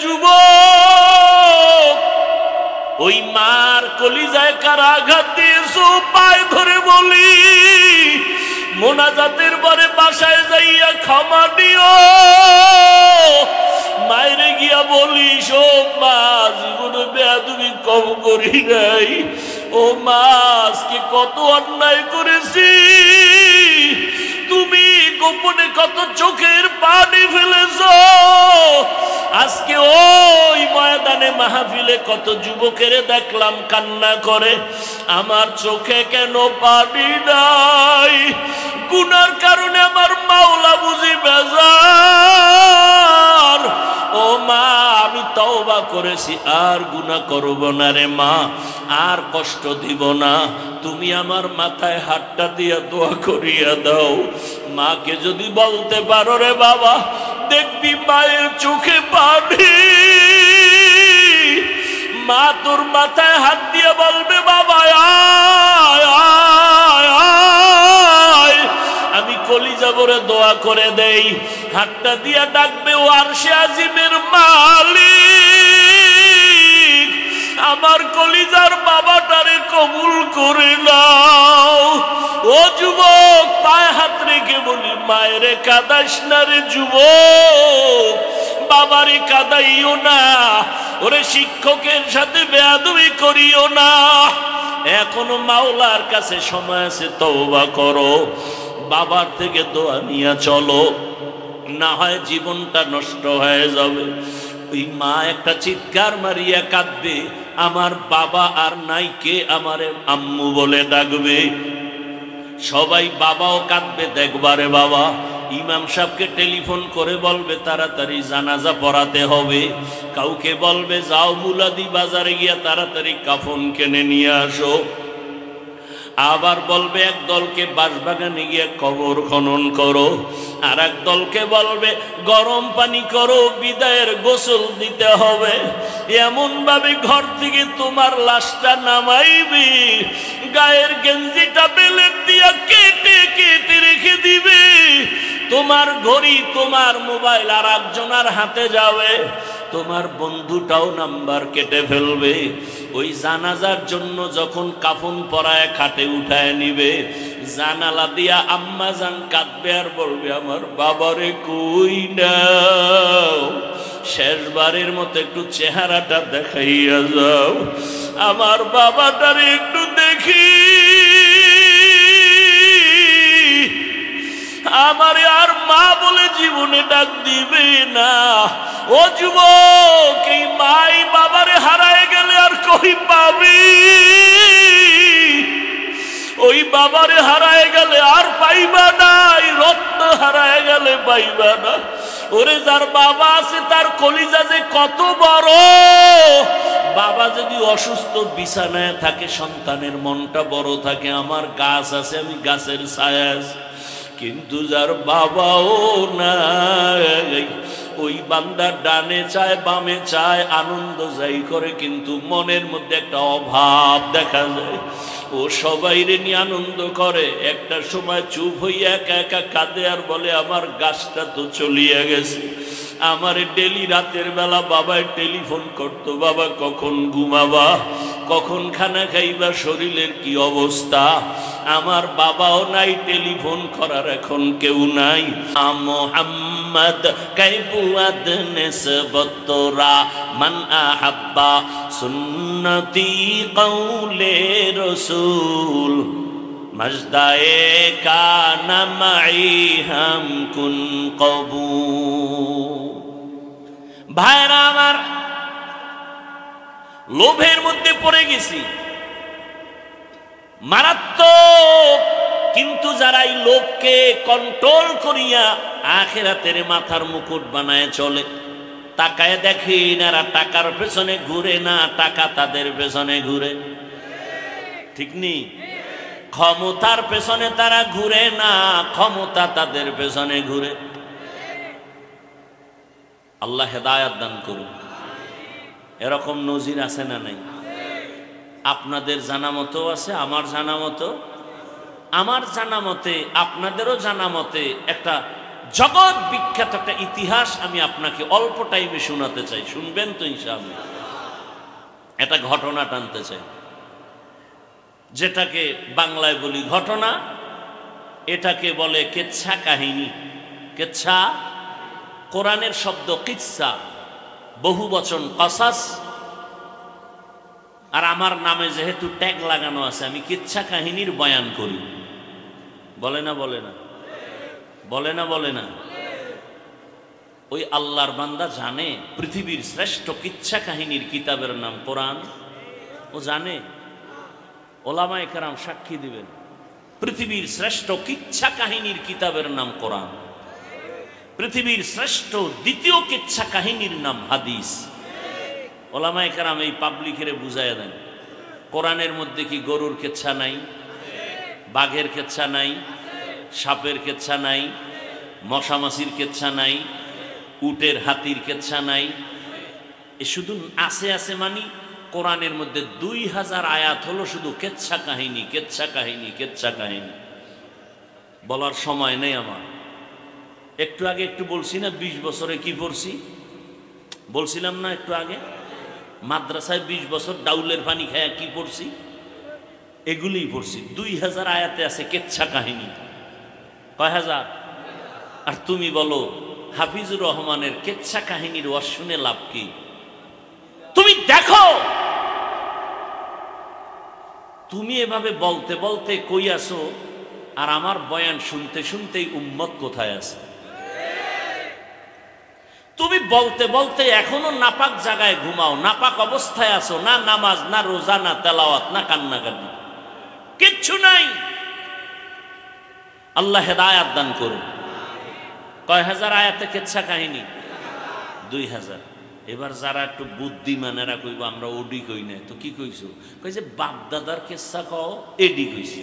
যুবক, ওই মার কলিজায় কার আঘাত দিয়েছো পায়ে ধরে বলি, মোনাজাতের পরে বাসায় যাইয়া ক্ষমা দিও। মায়েরে গিয়া বলিস, ও মা জীবনে বেয়াদবি কম করি নাই, ও মা আজকে কত অন্যায় করেছি, তুমি গোপনে কত চোখের পানি ফেলেছ। আজকে ওই ময়দানে মাহফিলে কত যুবকের দেখলাম কান্না করে, আমার চোখে কেন পানি নাই? গুনার কারণে আমার মাওলা বুঝি বেজার। ও মা আমি তওবা করেছি, আর গুনাহ করব না রে মা, আর কষ্ট দিব না। তুমি আমার মাথায় হাতটা দিয়া দোয়া করিয়া দাও। মাকে যদি বলতে পারো রে বাবা, দেখবি মায়ের চোখে পানি। মা তোর মাথায় হাত দিয়ে বলবে, বাবা আয় আয় আয়, আমি কলিজা ভরে দোয়া করে দেই। হাতটা দিয়া ডাকবে, ও আরশে আজিমের মালিক, আমার কলিজার বাবাটারে কবুল করে নাও। ও যুবক পায়ে হাত রেখে বলি, মায়েরে কাঁদাস না রে যুবক, বাবারে কাঁদাইও না, ওরে শিক্ষকের সাথে বেয়াদবি করিও না। এখনো মাওলার কাছে সময় আছে, তওবা করো, বাবার থেকে দোয়া নিয়ে চলো, না হয় জীবনটা নষ্ট হয়ে যাবে। ওই মা একটা চিৎকার মারিয়া কাঁদবে, আমার বাবা আর নাই, কে আমারে আম্মু বলে ডাকবে। সবাই বাবাও কাঁদবে, দেখবারে বাবা ইমাম সাহেবকে টেলিফোন করে বলবে তাড়াতাড়ি জানাজা পড়াতে হবে, কাউকে বলবে যাও মুলাদি বাজারে গিয়া তাড়াতাড়ি কাফন কিনে নিয়ে আসো। আবার বলবে এক দলকে বাঁশবাগানে গিয়ে কবর খনন করো, আর এক দলকে বলবে গরম পানি করো, বিদায়ের গোসল দিতে হবে। এমন ভাবে ঘর থেকে তোমার লাশটা নামাইবে, গায়ের গেঞ্জিটা বেলেট দিয়া কেটে কেটে রেখে দিবে। তোমার ঘড়ি, তোমার মোবাইল আর একজনের হাতে যাবে, তোমার বন্ধুটাও নাম্বার কেটে ফেলবে। ওই জানাজার জন্য যখন কাফন পরায় খাটে উঠায় নিবে, জানালা দিয়া আম্মা জান কাঁদবে আর বলবে, আমার বাবারে কই নাও, শেষবারের মতো একটু চেহারাটা দেখাইয়া যাও, আমার বাবাটারে একটু দেখি, আমারে আর মা বলে জীবনে ডাক দিবে না। ও যুবক, এই মাই বাবারে হারায় গেলে আর কই পাবি? ওই বাবারে হারায় গেলে আর পাইবা না, রত্ন হারায় গেলে পাইবা না। ওরে যার বাবা আছে তার কলিজা যে কত বড়। বাবা যদি অসুস্থ বিছানায় থাকে, সন্তানের মনটা বড় থাকে, আমার গাছ আছে, আমি গাছের ছায়া আছি। কিন্তু যার বাবাও নাই, ওই বান্দা ডানে চায় বামে চায়, আনন্দ যাই করে, কিন্তু মনের মধ্যে একটা অভাব দেখা যায়। ও সবাইরে নিয়ে আনন্দ করে, একটা সময় চুপ হইয়া একা একা কাঁদে আর বলে, আমার গাছটা তো চলিয়া গেছে। আমার ডেলি রাতের বেলা বাবায় টেলিফোন করতো, বাবা কখন ঘুমাবা, কখন খানা খাইবা, শরীরের কি অবস্থা। আমার বাবাও নাই, টেলিফোন করার এখন কেউ নাই। মোহাম্মদ কাইবুয়াদ নিসবত তোরা মান আহাব্বা সুন্নতি কওলে রসুল মজদায়ে কানা মাই হাম কুন কবুল। ভাইরা আমার, লোভের মধ্যে পড়ে গেছি মারাত্মক, কিন্তু যারা এই লোভকে কন্ট্রোল করিয়া আখিরাতের মাথার মুকুট বানায় চলে, তাকায় দেখি এরা টাকার পেছনে ঘুরে না, টাকা তাদের পেছনে ঘুরে, ঠিক নেই? ক্ষমতার পেছনে তারা ঘুরে না, ক্ষমতা তাদের পেছনে ঘুরে। আল্লাহ হেদায়াত দান করুন। এরকম নজির আছে না নাই? আপনাদের জানা মতো আছে, আমার জানা মতো, আমার জানা মতে, আপনাদেরও জানা মতে একটা জগৎ বিখ্যাত একটা ইতিহাস আমি আপনাকে অল্প টাইমে শোনাতে চাই, শুনবেন তো ইনশাআল্লাহ? একটা ঘটনা টানতে চাই, যেটাকে বাংলায় বলি ঘটনা, এটাকে বলে কেচ্ছা কাহিনী। কেচ্ছা, কোরআনের শব্দ কিচ্ছা, বহু বচন কসাস, আর আমার নামে যেহেতু ট্যাগ লাগানো আছে, আমি কিচ্ছা কাহিনীর বয়ান করি। বলে না বলে না বলে না বলে না? ওই আল্লাহর বান্দা জানে পৃথিবীর শ্রেষ্ঠ কিচ্ছা কাহিনীর কিতাবের নাম কোরআন? ও জানে? ওলামায়ে কেরাম সাক্ষী দিবেন, পৃথিবীর শ্রেষ্ঠ কিচ্ছা কাহিনীর কিতাবের নাম কোরআন। পৃথিবীর শ্রেষ্ঠ দ্বিতীয় কিচ্ছা কাহিনীর নাম হাদিস। ওলামায়ে কেরাম এই পাবলিকেরে বুঝাইয়া দেন, কোরআনের মধ্যে কি গরুর কেচ্ছা নাই, বাঘের কেচ্ছা নাই, সাপের কেচ্ছা নাই, মশামাছির কেচ্ছা নাই, উটের হাতির কেচ্ছা নাই? এ শুধু আছে আছে মানি কোরআনের মধ্যে 2000 আয়াত হলো শুধু কেচ্ছা কাহিনী, কেচ্ছা কাহিনী, কেচ্ছা কাহিনী। বলার সময় নেই আমার। একটু আগে একটু বলছি না 20 বছরে কি পড়ছি, বলছিলাম না একটু আগে? মাদ্রাসায় 20 বছর ডাউলের পানি খায়া কি পড়ছি? এগুলিই পড়ছি। 2000 আয়াতে আছে কেচ্ছা কাহিনী। কয় হাজার? আর তুমি বলো হাফিজুর রহমানের কেচ্ছা কাহিনীর ওয়াজ শুনে লাভ কি? তুমি দেখো, তুমি এভাবে বলতে বলতে কই আসো, আর আমার বয়ান শুনতে শুনতেই উম্মত কোথায় আছে? তুমি বলতে বলতে এখনো নাপাক জায়গায় ঘুমাও, নাপাক অবস্থায় আছো, না নামাজ, না রোজা, না তেলাওয়াত, না কান্নাকাটি, কিচ্ছু নাই। আল্লাহ হেদায়াত দান করুন। কয় হাজার আয়াতে কেচ্ছা কাহিনী? 2000। এবার যারা একটু বুদ্ধিমান এরা কইব আমরা ওডি কই নাই তো কি কইছো? কই যে বাপ দাদার কেচ্ছা কও, এডি কইছি।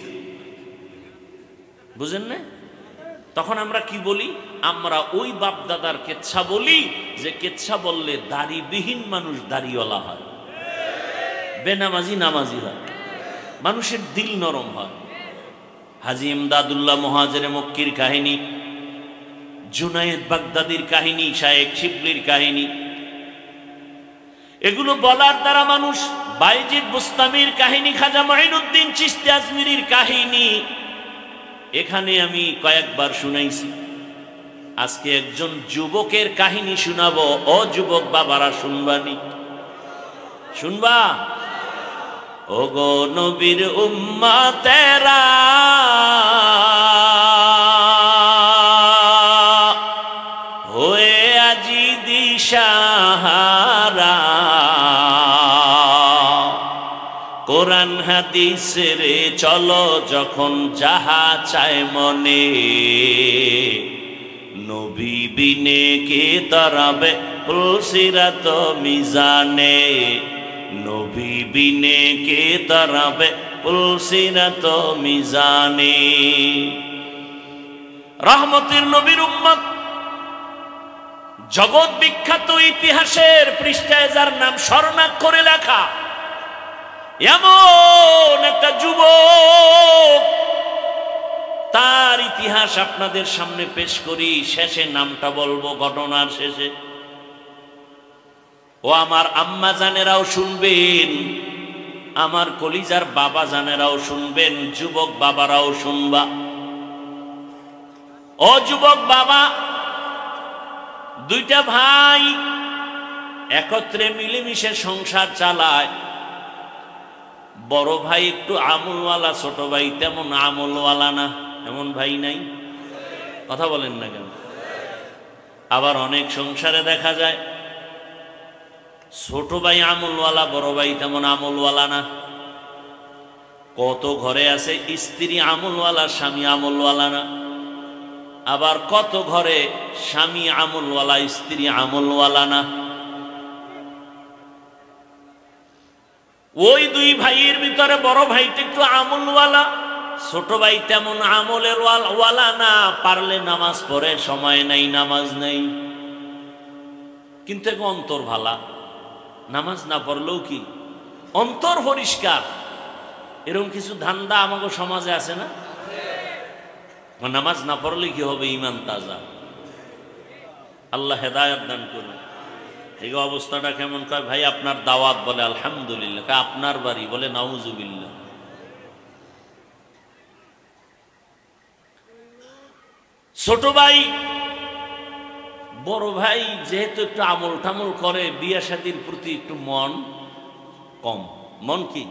বুঝেন না? তখন আমরা কি বলি? আমরা ওই বাপ দাদার কেচ্ছা বলি যে কেচ্ছা বললে দাড়িবিহীন মানুষ দাড়িওয়ালা হয়, বেনামাজি নামাজি হয়, মানুষের দিল নরম হয়। হাজী ইমদাদুল্লাহ মুহাজিরে মক্কির কাহিনী, জুনায়েদ বাগদাদির কাহিনী, শায়েখ শিবলির কাহিনী, এগুলো বলার দ্বারা মানুষ বাইজিদ বুস্তামির কাহিনী, খাজা মাইনুদ্দিন চিশতি আজমিরির কাহিনী এখানে আমি কয়েকবার শুনাইছি। আজকে একজন যুবকের কাহিনী শুনাবো। ও যুবক বাবারা, শুনবানি? শুনবা? ও গো নবীর উম্মতেরা, হয়ে আজি দিশাহারা, কোরআন হাদিসের চলো যখন যাহা চায় মনে, নবী বিনে কে তারাবে পুলসিরাত মিজানে, নবী বিনে কে তারাবে পুলসিরাত মিজানে। রহমতের নবীর উম্মত, জগৎ বিখ্যাত ইতিহাসের পৃষ্ঠায় যার নাম স্বর্ণাক্ষরে লেখা, এমন একটা যুবক, তার ইতিহাস আপনাদের সামনে পেশ করি। শেষে নামটা বলবো ঘটনার শেষে। ও আমার আম্মা জানেরাও শুনবেন, আমার কলিজার বাবা জানেরাও শুনবেন, যুবক বাবারাও শুনবা। ও যুবক বাবা, দুইটা ভাই একত্রে মিলেমিশে সংসার চালায়। বড় ভাই একটু আমলওয়ালা, ছোট ভাই তেমন আমলওয়ালা না। এমন ভাই নাই? কথা বলেন না কেন? আবার অনেক সংসারে দেখা যায় ছোট ভাই আমলওয়ালা, বড় ভাই তেমন আমলওয়ালা না। কত ঘরে আছে স্ত্রী আমলওয়ালা, স্বামী আমলওয়ালা না। আবার কত ঘরে স্বামী আমলওয়ালা, স্ত্রী আমলওয়ালা না। ওই দুই ভাইয়ের ভিতরে বড় ভাইটা একটু আমলওয়ালা, ছোট ভাই তেমন আমলের ওয়ালা না। পারলে নামাজ পড়ে, সময় নাই, নামাজ নেই, কিন্তু এক অন্তর ভালা। নামাজ না পড়লেও কি অন্তর পরিষ্কার। এরকম কিছু ধান্দা আমাদের সমাজে আছে না? নামাজ না পড়লে কি হবে? ইমান তাজা। আল্লাহ হেদায়েত দান করুন। এই অবস্থাটা কেমন? কয় ভাই আপনার দাওয়াত, বলে আলহামদুলিল্লাহ। কয় আপনার বাড়ি, বলে নাউজুবিল্লাহ। ছোট ভাই বড় ভাই যেহেতু একটু আমল টামল করে, বিয়ে শাদীর প্রতি একটু মন কম, মন কি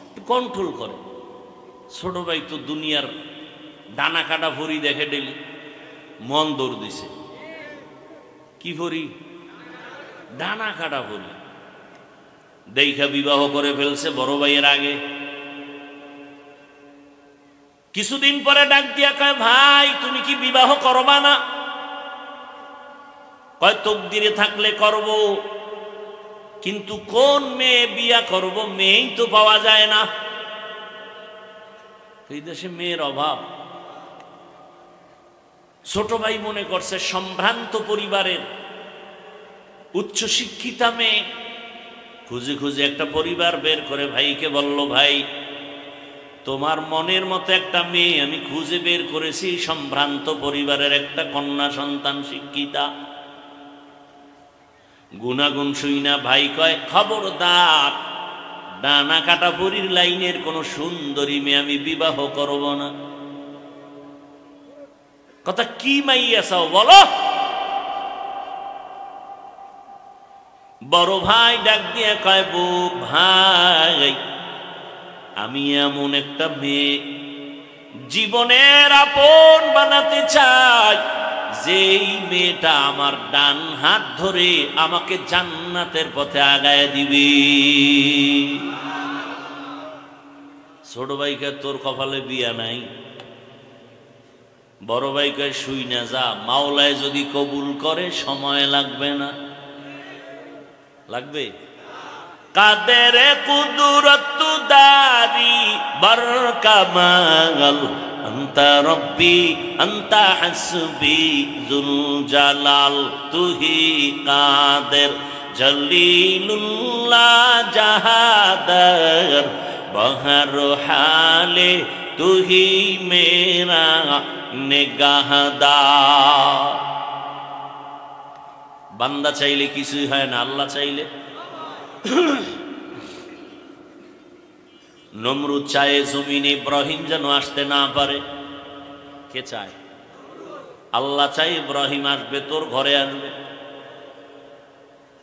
একটু কন্ট্রোল করে। ছোট ভাই তো দুনিয়ার ডানা কাটা ভরি দেখে ডেলি, মন দৌড় দিছে। কি ভরি? ডানা কাটা ভরি দেখা বিবাহ করে ফেলছে বড় ভাইয়ের আগে। কিছুদিন পরে ডাক দিয়া কয় ভাই তুমি কি বিবাহ করবা না? কয় তকদিরে থাকলে করব, কিন্তু কোন মেয়ে বিয়া করব, মেয়েই তো পাওয়া যায় না। এই দেশে মেয়ের অভাব। ছোট ভাই মনে করছে সম্ভ্রান্ত পরিবারের উচ্চ শিক্ষিতা মেয়ে, খুঁজে খুঁজে একটা পরিবার বের করে ভাইকে বলল, ভাই তোমার মনের মতো একটা মেয়ে আমি খুঁজে বের করেছি, সম্ভ্রান্ত পরিবারের একটা কন্যা সন্তান, শিক্ষিতা। গুনাগুন শুই না ভাই কয় খবরদার, ডানা কাটা পরির লাইনের কোন সুন্দরী মেয়ে আমি বিবাহ করব না। কথা কি মাইয়া চাও বলো? বড় ভাই ডাক দিয়ে কয় বউ ভাই আমি এমন একটা মেয়ে জীবনের আপন বানাতে চাই, যেই মেয়েটা আমার ডান হাত ধরে আমাকে জান্নাতের পথে আগায় দিবে। ছোট ভাইকে তোর কপালে বিয়া নাই। বড় ভাইকে শুই না যা, মাওলায় যদি কবুল করে সময় লাগবে না। লাগবে? কাদের কুদরত দারি বরকামাল আন্তা রব্বি আন্তা হাসবি যুল জালাল তুহি কাদের জলিলুল্লাহ জাহাদার বহর হালে তুহি মেরা নিগাহদার। বান্দা চাইলে কিছুই হয় না, আল্লাহ চাইলে। নমরুদ চায় জমিনে ইব্রাহিম যেন আসতে না পারে। কে চায়? আল্লাহ চাই ইব্রাহিম আসবে, তোর ঘরে আসবে।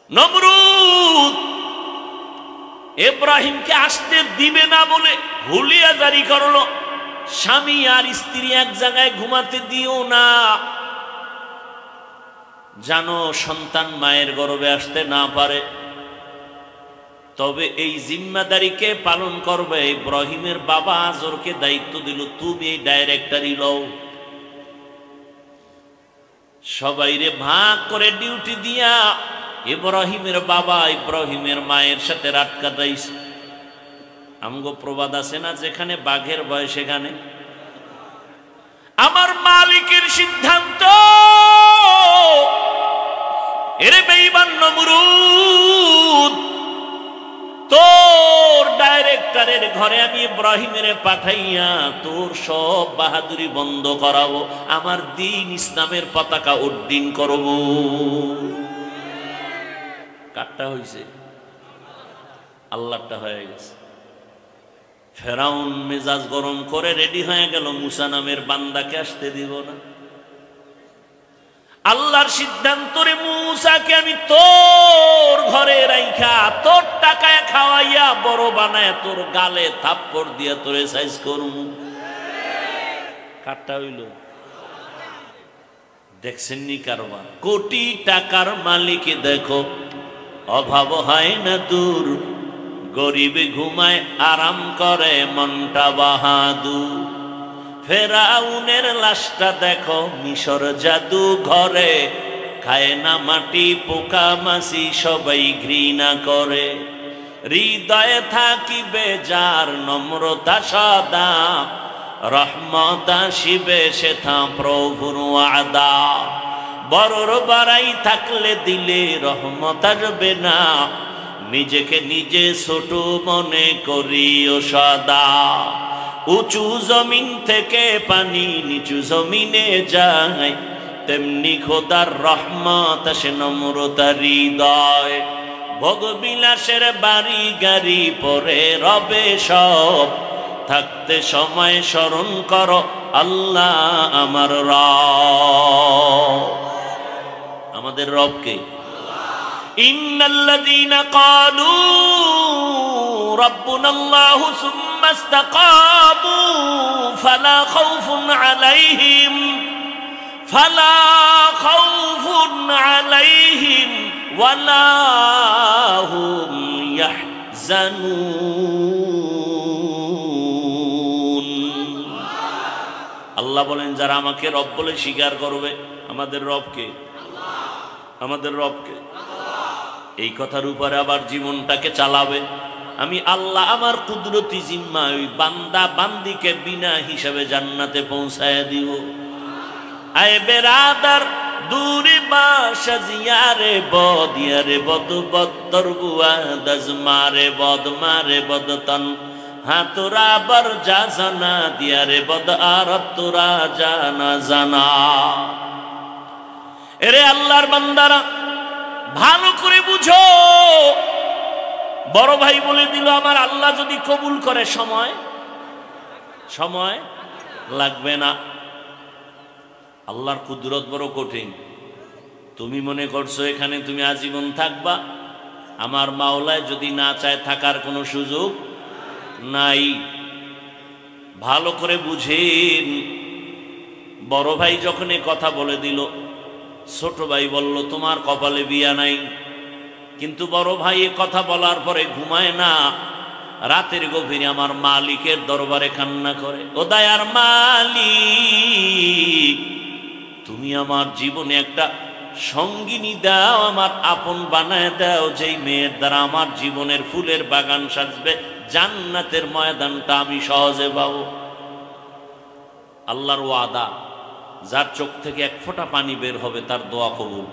নমরুদ ইব্রাহিমকে আসতে দিবে না বলে হুলিয়া জারি করলো, স্বামী আর স্ত্রী এক জায়গায় ঘুমাতে দিও না, জানো সন্তান মায়ের গর্ভে আসতে না পারে। তবে এই জিম্মাদারিকে পালন করবে। ইব্রাহিমের বাবা আজরকে দায়িত্ব দিল, তুমি এই ডাইরেক্টরি লও। সবাইরে ভাগ করে ডিউটি দিয়া ইব্রাহিমের বাবা ইব্রাহিমের মায়ের সাথে রাত কাটাইছে। আমগো প্রবাদ আছে না, যেখানে বাঘের ভয় সেখানে। আমার মালিকের সিদ্ধান্ত, এরে বেঈমান নমরুদ, তোর ডাইরেক্টরের ঘরে আমি ইব্রাহিমের পাঠাইয়া তোর সব বাহাদুরি বন্ধ করাবো, আমার দ্বীন ইসলামের পতাকা উড্ডীন করব। কাটটা হইছে, আল্লাহটা হয়ে গেছে। ফেরাউন মেজাজ গরম করে রেডি হয়ে গেল, মুসা নামের বান্দাকে আসতে দিব না। আল্লাহর সিদ্ধান্ত রে, মুসাকে আমি তোর ঘরে রাইখা তোর টাকায় খাওয়াইয়া বড় বানায় তোর গালে থাপ্পড় দিয়া তোরে সাইজ করব। কাটটা হইল। দেখছেন নি কারবার? কোটি টাকার মালিক দেখো, অভাব হয় না দূর, গরিবে ঘুমায় আরাম করে মনটা বাহাদুর। ফেরাউনের লাশটা দেখো মিশর জাদু ঘরে, খায় না মাটি পোকা মাছি সবাই ঘৃণা করে। হৃদয়ে থাকিবে যার নম্রতা সদা, রহমত আসিবে সেথা প্রভুর ওয়াদা। বড়র বাড়াই থাকলে দিলে রহমত আসবে না, নিজেকে নিজে ছোট মনে করিও সদা। উঁচু জমিন থেকে পানি নিচু জমিনে যায়, তেমনি খোদার রহমত আসে নম্রতার হৃদয়। ভোগবিলাসের বাড়ি গাড়ি পরে রবে সব, থাকতে সময় স্মরণ করো আল্লাহ আমার রব। আমাদের রবকে ইন্নাল্লাযীনা ক্বালু রাব্বুনাল্লাহু সুম্মা ইসতাকামু ফালা খাউফুন আলাইহিম ওয়ালা হুম ইয়াহজানুন। আল্লাহ বলেন যারা আমাকে রব বলে স্বীকার করবে, আমাদের রবকে, আমাদের রবকে, এই কথার উপরে আবার জীবনটাকে চালাবে। আমি আল্লাহ আমার কুদরতি জিম্মা ওই বান্দা বান্দিকে বিনা হিসাবে জান্নাতে পৌঁছায় দিব। আয় বেরাদার দূরে বাসা জিয়ারে বদ ইয়ারে বদ বদর বুয়া দজ মারে বদ তন হাতুরা বর যা জানা দিয়ারে বদ আর তোরা জানা জানা। এরে আল্লাহর বান্দারা ভালো করে বুঝো, বড় ভাই বলে দিল আমার আল্লাহ যদি কবুল করে সময় লাগবে না। আল্লাহর কুদরত বড় কঠিন। তুমি মনে করছো এখানে তুমি আজীবন থাকবা, আমার মাওলায় যদি না চায় থাকার কোনো সুযোগ নাই। ভালো করে বুঝেন। বড় ভাই যখন এই কথা বলে দিল, ছোট ভাই বলল তোমার কপালে বিয়া নাই। কিন্তু বড় ভাই এ কথা বলার পরে ঘুমায় না, রাতের গভীরে আমার মালিকের দরবারে কান্না করে, ও দয়ার মালিক তুমি আমার জীবনে একটা সঙ্গিনী দাও, আমার আপন বানায় দাও, যেই মেয়ের দ্বারা আমার জীবনের ফুলের বাগান সাজবে, জান্নাতের ময়দানটা আমি সহজে পাবো। আল্লাহর ওয়াদা, যার চোখ থেকে এক ফোঁটা পানি বের হবে তার দোয়া কবুল।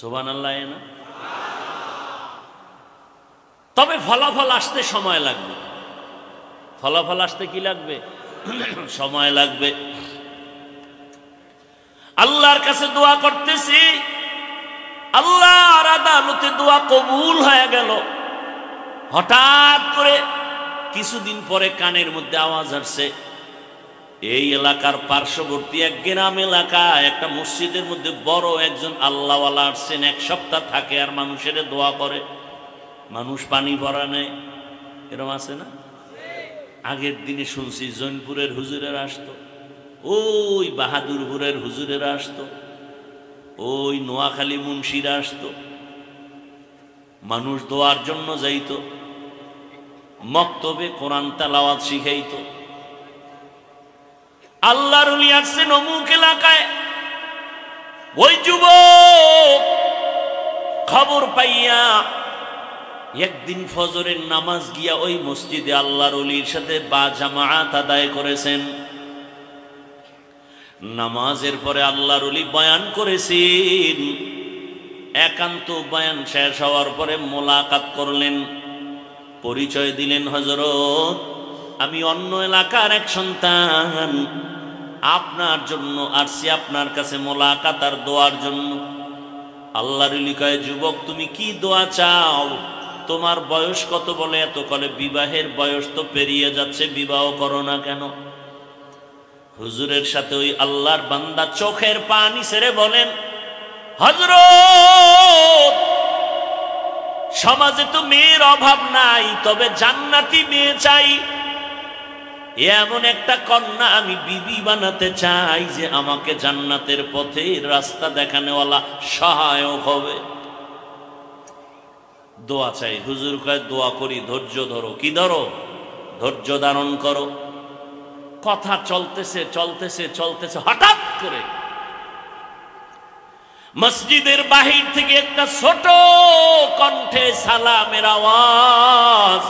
সুবহানাল্লাহ না? তবে ফলাফল আসতে সময় লাগবে। ফলাফল আসতে কি লাগবে? সময় লাগবে। আল্লাহর কাছে দোয়া করতেছি, আল্লাহর আদালতে দোয়া কবুল হয়ে গেল। হঠাৎ করে কিছুদিন পরে কানের মধ্যে আওয়াজ আসছে, এই এলাকার পার্শ্ববর্তী এক গ্রাম এলাকায় একটা মসজিদের মধ্যে বড় একজন আল্লাহওয়ালা আসছেন, এক সপ্তাহ থাকে আর মানুষের দোয়া করে, মানুষ পানি ভরা নেয়। এরকম আছে না? আগের দিনে শুনছি জৈনপুরের হুজুরেরা আসতো, ওই বাহাদুরপুরের হুজুরেরা আসতো, ওই নোয়াখালী মুন্সিরা আসতো, মানুষ দোয়ার জন্য যাইতো, মক্তবে কোরআন তেলাওয়াত শিখাইতো। আল্লাহর ওলি আসছেন অমুক এলাকায়। ওই যুবক খবর পাইয়া একদিন ফজরের নামাজ গিয়া ওই মসজিদে আল্লাহর ওলির সাথে বা জামাআত আদায় করেছেন। নামাজের পরে আল্লাহর ওলি বয়ান করেছেন। একান্ত বয়ান শেষ হওয়ার পরে মোলাকাত করলেন, পরিচয় দিলেন, হযরত আমি অন্য এলাকার এক সন্তান, আপনার জন্য আসছি, আপনার কাছে মোলাকাত আর দোয়ার জন্য। আল্লাহর ওলি কয়, যুবক তুমি কি দোয়া চাও? তোমার বয়স কত? বলে এত। কলে বিবাহের বয়স তো পেরিয়ে যাচ্ছে, বিবাহ করো না কেন? হুজুরের সাথে ওই আল্লাহর বান্দা চোখের পানি ছেড়ে বলেন, হযরত সমাজে তো মেয়ের অভাব নাই, তবে জান্নাতি মেয়ে চাই। এমন একটা কন্যা আমি বিবি বানাতে চাই যে আমাকে জান্নাতের পথে রাস্তা দেখানোওয়ালা সহায়ক হবে। দোয়া চাই। হুজুর কয়, দোয়া করি, ধৈর্য ধরো। কি ধরো? ধৈর্য ধারণ করো। কথা চলতেছে চলতেছে চলতেছে, হঠাৎ করে মসজিদের বাহির থেকে একটা ছোট কণ্ঠে সালামের আওয়াজ,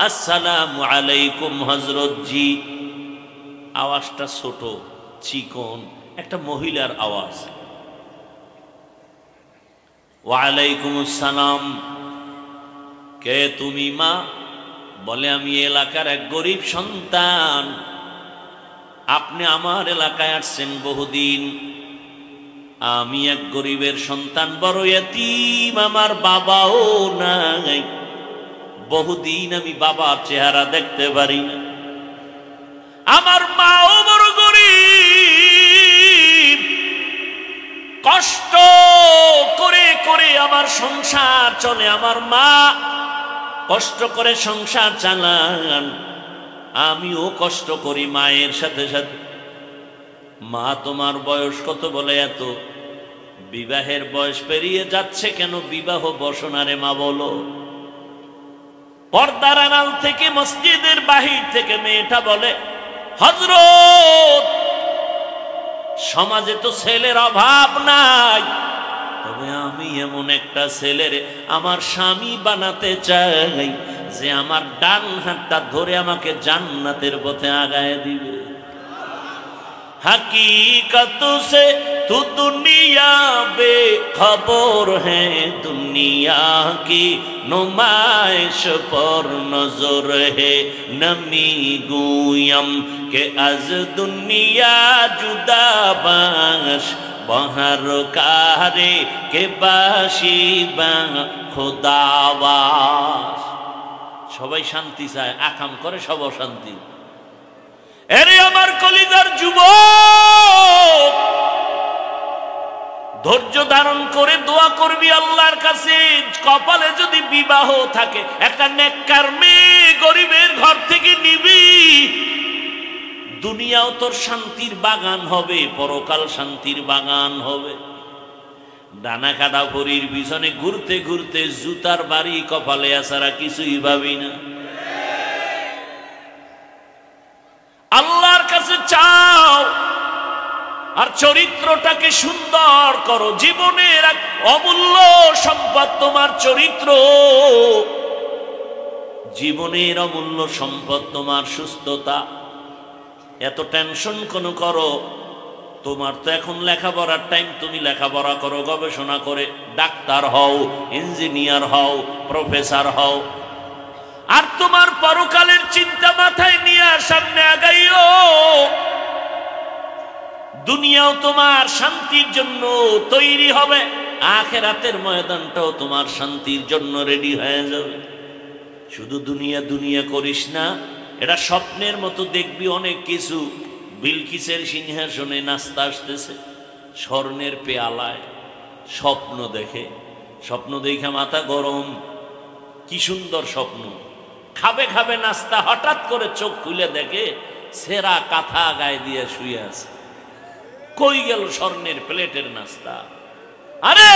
আসসালামু আলাইকুম হযরত জি। আওয়াজটা ছোট, চিকন, একটা মহিলার আওয়াজ। ওয়ালাইকুম আসসালাম। কে তুমি মা? বলে আমি এলাকার এক গরিব সন্তান, আপনি আমার এলাকায় আসছেন বহুদিন, আমি এক গরিবের সন্তান, বড় এতিম, আমার বাবাও নাই, বহুদিন আমি বাবার চেহারা দেখতে পারি না, আমার মাও বড় গরিব, কষ্ট করে করে আমার সংসার চলে, আমার মা কষ্ট করে সংসার চালান, আমিও কষ্ট করি মায়ের সাথে সাথে। মা তোমার বয়স কত? বলে এত। বিবাহের বয়স পেরিয়ে যাচ্ছে কেন? বিবাহ বসনারে মা বলো। পর্দার আড়াল থেকে, মসজিদের বাহির থেকে মেয়েটা বলে, হযরত সমাজে তো ছেলের অভাব নাই, তবে আমি এমন একটা ছেলের আমার স্বামী বানাতে চাই যে আমার ডান হাতটা ধরে আমাকে জান্নাতের পথে আগায় দিবে। हकीकत से तू दुनिया बेखबर है, दुनिया की नुमाइश पर नजर है, नमी गुयम के अज दुनिया जुदा बाश, बहर कारे के बाशी बा खुदावास। সবাই শান্তি চায়, আকাম করে সব অশান্তি। এরে আমার কলিজার যুবক, ধৈর্য ধারণ করে দোয়া করবি আল্লাহর কাছে। কপালে যদি বিবাহ থাকে, একটা নেককার মেয়ে গরিবের ঘর থেকে নিবি, দুনিয়াও তোর শান্তির বাগান হবে, পরকাল শান্তির বাগান হবে। ডানা কাটা পরীর পিছনে ঘুরতে ঘুরতে জুতার বাড়ি কপালে আসারা কিছুই ভাবি না। আল্লাহর কাছে চাও আর চরিত্রটাকে সুন্দর করো। জীবনের এক অমূল্য সম্পদ তোমার চরিত্র, জীবনের অমূল্য সম্পদ তোমার সুস্থতা। এত টেনশন কোন করো? তোমার তো এখন লেখাপড়ার টাইম, তুমি লেখাপড়া করো, গবেষণা করে ডাক্তার হও, ইঞ্জিনিয়ার হও, প্রফেসর হও। আর তোমার পরকালের চিন্তা মাথায় নিয়ে সামনে আগাইও। দুনিয়াও তোমার শান্তির জন্য তৈরি হবে, আখিরাতের ময়দানটাও তোমার শান্তির জন্য রেডি হয়ে যাবে। শুধু দুনিয়া দুনিয়া করিস না, এটা স্বপ্নের মতো দেখবি অনেক কিছু। বিলকিসের সিংহাসনে নাস্তা আসতেছে, স্বর্ণের পেয়ালায়, স্বপ্ন দেখে, স্বপ্ন দেখে মাথা গরম, কি সুন্দর স্বপ্ন। খাবে খাবে নাস্তা, হঠাৎ করে চোখ খুলে দেখে সেরা কাঁথা গায়ে দিয়ে শুয়ে আছে। কই গেল স্বর্ণের প্লেটের নাস্তা? আরে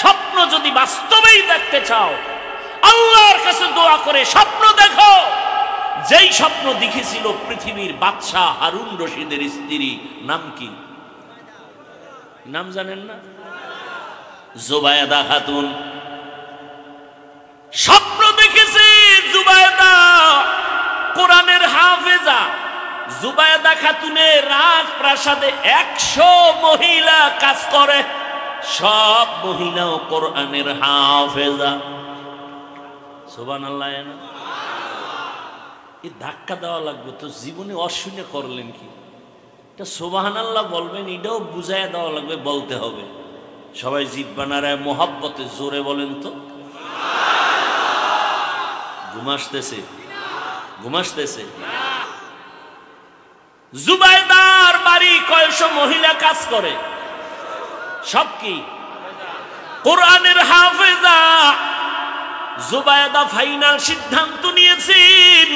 স্বপ্ন যদি বাস্তবেই দেখতে চাও, আল্লাহর কাছে দোয়া করে স্বপ্ন দেখো। যেই স্বপ্ন দেখেছিল পৃথিবীর বাদশাহ হারুন রশিদের স্ত্রী, নাম কি? নাম জানেন না? জুবায়েদা খাতুন। স্বপ্ন দেখেছে জুবায়েদা, কোরআনের হাফেজা। জুবায়েদা খাতুনের রাজপ্রাসাদে 100 মহিলা কাজ করে, সব মহিলাও কোরআনের হাফেজা। সুবহানাল্লাহ। এই ধাক্কা দেওয়া লাগবে তো, জীবনে অশুনে করলেন কি? এটা সুবহানাল্লাহ বলবেন, এটাও বুঝাইয়া দেওয়া লাগবে, বলতে হবে। সবাই জিহ্বা নাড়ায় মোহাব্বতে জোরে বলেন তো। ঘুমাসতেছে, ঘুমাসতেছে। জুবায়েদার বাড়ি কয়শো মহিলা কাজ করে, সব কি কোরআনের হাফেজা। জুবায়েদা ফাইনাল সিদ্ধান্ত নিয়েছেন,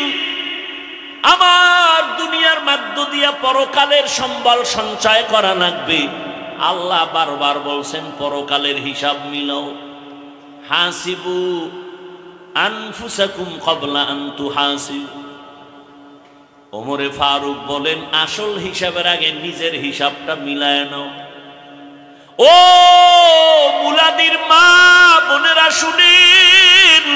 আমার দুনিয়ার মধ্য দিয়া পরকালের সম্বল সঞ্চয় করা লাগবে। আল্লাহ বারবার বলছেন পরকালের হিসাব মিলাও। হাসিবু আনফুসাকুম ক্বাবলা আন তুহাসিবু। ওমরে ফারুক বলেন, আসল হিসাবের আগে নিজের হিসাবটা মিলায় নাও। ও মুলাদির মা বোনেরা শুনেন,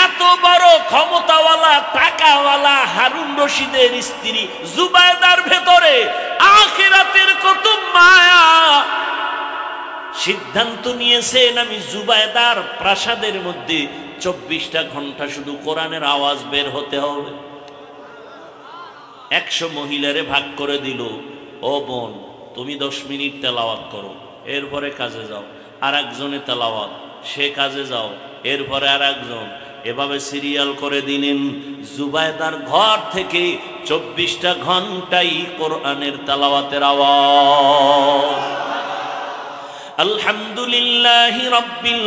এত বড় ক্ষমতাওয়ালা টাকাওয়ালা হারুন রশিদের স্ত্রী জুবায়েদার ভেতরে আখিরাতের কত মায়া। সিদ্ধান্ত নিয়েছেন, আমি জুবায়েদার প্রাসাদের মধ্যে 24টা ঘন্টা শুধু কোরআনের আওয়াজ বের হতে হবে। 100 মহিলারে ভাগ করে দিল, ও বোন তুমি 10 মিনিট তেলাওয়াত করো, এরপরে কাজে যাও। আর একজনে তেলাওয়াত, সে কাজে যাও, এরপরে আর একজন। এভাবে সিরিয়াল করে দিলেন। জুবায়দার ঘর থেকে 24টা ঘন্টাই কোরআনের তেলাওয়াতের আওয়াজ। আলহামদুলিল্লাহি রাব্বিল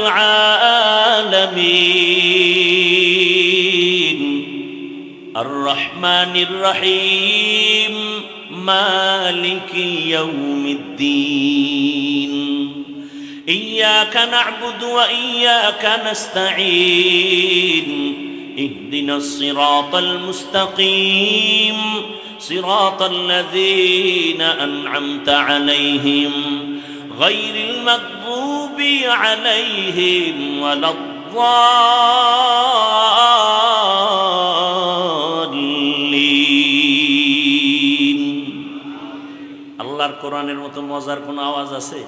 আলামিন আর রহমানির রহিম মালিকি ইয়াউমিদ্দিন ইয়্যাকা না'বুদু ওয়া ইয়্যাকা নাস্তাঈন ইহদিনাস সিরাতাল মুস্তাকিম সিরাতাল লাযীনা আন'আমতা আলাইহিম গায়রিল মাগদুবি আলাইহিম ওয়ালাদ-দাল্লিন। আল্লাহর কোরআনের মতো মজার কোন আওয়াজ আছে?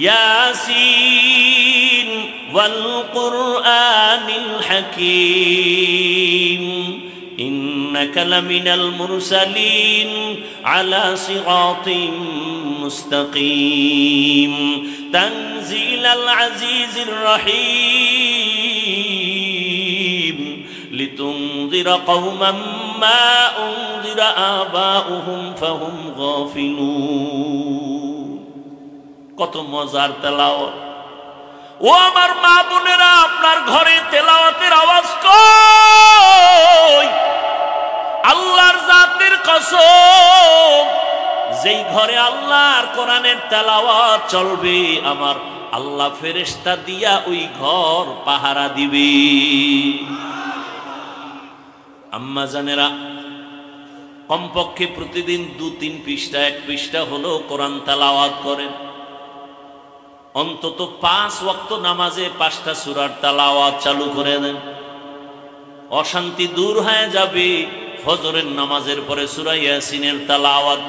ইয়াসিন ওয়াল কুরআনিল হাকীম ইন্নাকা লামিনাল মুরসালিন আলা সিরাতিন মুস্তাকিম তানজিলাল আজিজির রহিম লিতুনযিরা কওমান মা উনযিরা আবাউহুম ফাহুম গাফিলুন। কত মজার তেলাওয়াত! ও আমার মা বোনেরা, আপনার ঘরে তেলাওয়াতের আওয়াজ কই? আল্লাহর জাতের কসম, যেই ঘরে আল্লাহর কোরআনের তেলাওয়াত চলবে, আমার আল্লাহ ফেরেশতা দিয়া ওই ঘর পাহারা দিবে। আম্মা জানেরা, কমপক্ষে প্রতিদিন 2-3 পৃষ্ঠা, 1 পৃষ্ঠা হলো কোরআন তেলাওয়াত করেন। অন্তত 5 ওয়াক্ত নামাজে 5টা সূরার তেলাওয়াত চালু করে দেন। অশান্তি দূর হয়ে যাবে। ফজরের নামাজের পরে সূরা ইয়াসিনের তেলাওয়াত,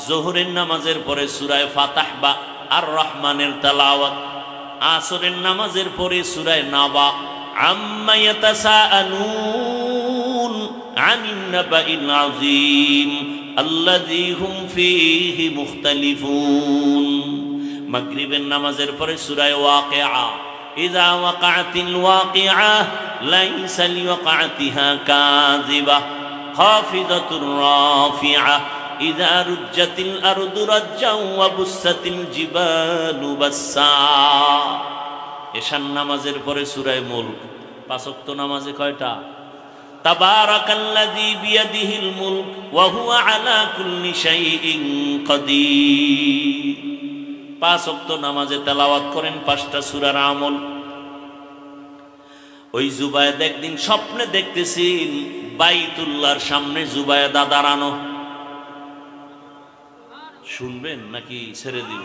যোহরের নামাজের পরে সূরা ফাতাহ বা আর রহমানের তেলাওয়াত, আসরের নামাজের পরে সূরা নাবা, আম্মা ইয়াতাসাআলুন আনিন নাবাইল আযীম আল্লাযী হুম ফীহি মুখতালিফুন। মাগরিবের নামাজের পরে সূরা ওয়াকিআ, ইযা ওয়াকাআতিল ওয়াকিআ লাইসা লিওয়াকাতিহা কাযিবা খাফিদাতুর রাফিআ ইযা রুজ্জাতিল আরদু রাজ্জাও ওয়া বুসাতিল জিবালু বাসসা। এশার নামাজের পরে সূরা মুলক। 5 ওয়াক্ত নামাজে কয়টা? তাবারাকাল্লাযী বিয়াদিহিল মুলক ওয়া হুয়া আলা কুল্লি শাইইন কাদির। 5 ওয়াক্ত নামাজে তেলাওয়াত করেন 5টা সূরার আমল। ওই জুবায়েদা একদিন স্বপ্নে দেখতেছেন বাইতুল্লাহর সামনে জুবায়েদা দাঁড়ানো। শুনবেন নাকি ছেড়ে দিন?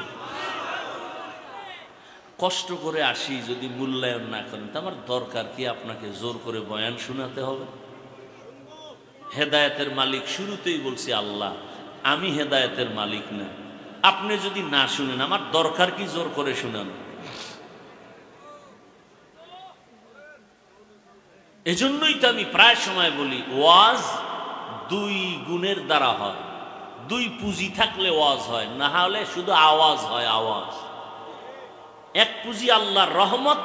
কষ্ট করে আসি, যদি মূল্যায়ন না করেন তো আমার দরকার কি আপনাকে জোর করে বয়ান শোনাতে হবে? হেদায়েতের মালিক শুরুতেই বলছি আল্লাহ, আমি হেদায়েতের মালিক না। আপনি যদি না শুনেন আমার দরকার কি জোর করে শোনান? এজন্যই তো আমি প্রায় সময় বলি, ওয়াজ 2 গুণের দ্বারা হয়। 2 পুঁজি থাকলে ওয়াজ হয়, না হলে শুধু আওয়াজ হয়, আওয়াজ। 1 পুঁজি আল্লাহর রহমত,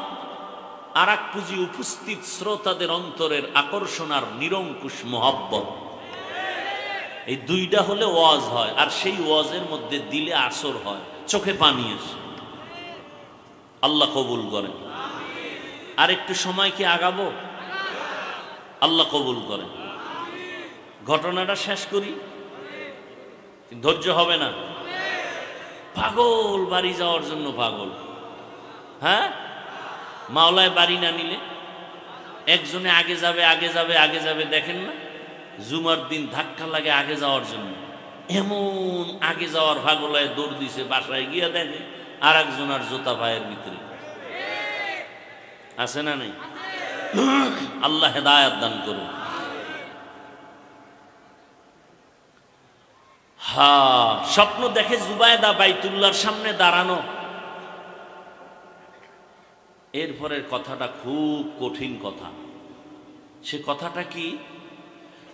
আর 1 পুঁজি উপস্থিত শ্রোতাদের অন্তরের আকর্ষণ আর নিরঙ্কুশ মহব্বত। এই 2টা হলে ওয়াজ হয়। আর সেই ওয়াজের মধ্যে দিলে আসর হয়, চোখে পানি আসে। আল্লাহ কবুল করেন। আর একটু সময় কি আগাবো? আল্লাহ কবুল করেন। ঘটনাটা শেষ করি, ধৈর্য হবে না। পাগল বাড়ি যাওয়ার জন্য পাগল। হ্যাঁ, মাওলায় বাড়ি না নিলে একজনে আগে যাবে, আগে যাবে, আগে যাবে, দেখেন না? জুমার দিন ধাক্কা লাগে আগে যাওয়ার জন্য। এমন আগে যাওয়ার পাগলায় দৌড় দিছে, বাসায় গিয়া দেখে আর একজনের জুতা পায়ের ভিতরে। আছে না নাই? আল্লাহ হেদায়েত দান করুন। হ্যাঁ, স্বপ্ন দেখে জুবায়েদা বাইতুল্লাহর সামনে দাঁড়ানো। এরপরের কথাটা খুব কঠিন কথা। সে কথাটা কি?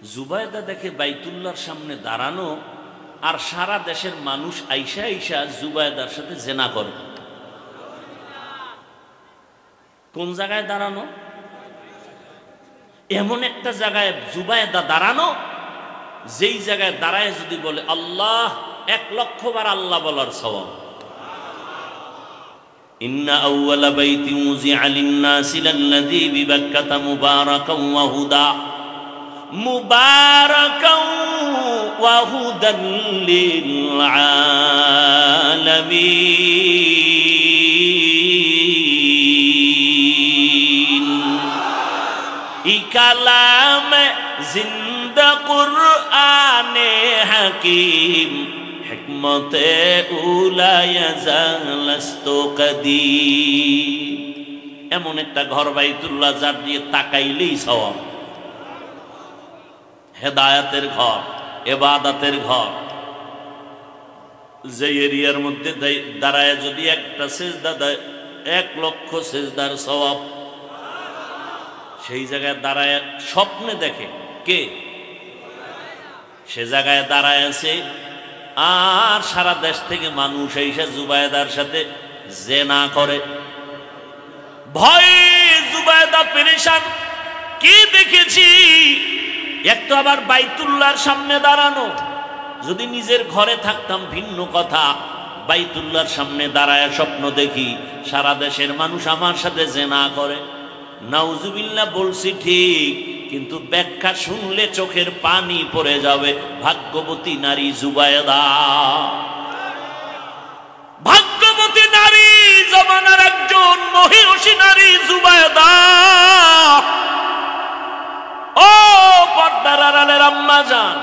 জুবায়দা দেখে বাইতুল্লাহর সামনে দাঁড়ানো, আর সারা দেশের মানুষ আইসা আইসা জুবায়দার সাথে জেনা করে। কোন জায়গায় দাঁড়ানো? এমন একটা জায়গায় জুবায়দা দাঁড়ানো, যেই জায়গায় দাঁড়ায় যদি বলে আল্লাহ, 1,00,000 বার আল্লাহ বলার সওয়াব। ইন্না আউওয়ালা বাইতি মুযিআ লিন-নাসি লাল্লাযী বিবাক্কাতা মুবারাকান ওয়া হুদা মুবারাকান ওয়া হুদান লিল আলামিন। ই কালাম জিন্দা কুরআনে হাকিম, হিকমতে উলায়া জালাস্তু কদিম। এমন একটা ঘর বাইতুল্লাহ, যার দিয়ে তাকাইলেই সওয়াব। হেদায়েতের ঘর, ইবাদতের ঘর। যে এরিয়ার মধ্যে দাঁড়ায় যদি একটা সিজদা দেয়, 1,00,000 সিজদার সওয়াব। সেই জায়গায় দাঁড়ায় স্বপ্নে দেখে কে? সে জায়গায় দাঁড়ায় আছে, আর সারা দেশ থেকে মানুষ এসে জুবায়দার সাথে জেনা করে। ভয়ে জুবায়দা পেরেশান। কি দেখেছি? এক তো আবার বাইতুল্লাহর সামনে দাঁড়ানো। যদি নিজের ঘরে থাকতাম ভিন্ন কথা, বাইতুল্লাহর সামনে দাঁড়ায় স্বপ্ন দেখি সারা দেশের মানুষ আমার সাথে জেনা করে। নাউজুবিল্লাহ বলছি ঠিক, কিন্তু ব্যাখ্যা শুনলে চোখের পানি পড়ে যাবে। ভাগ্যবতী নারী জুবায়দা, ভাগ্যবতী নারী, জমানার একজন মহিষী নারী জুবায়দা। ও পর্দার আড়ালের আম্মা জান,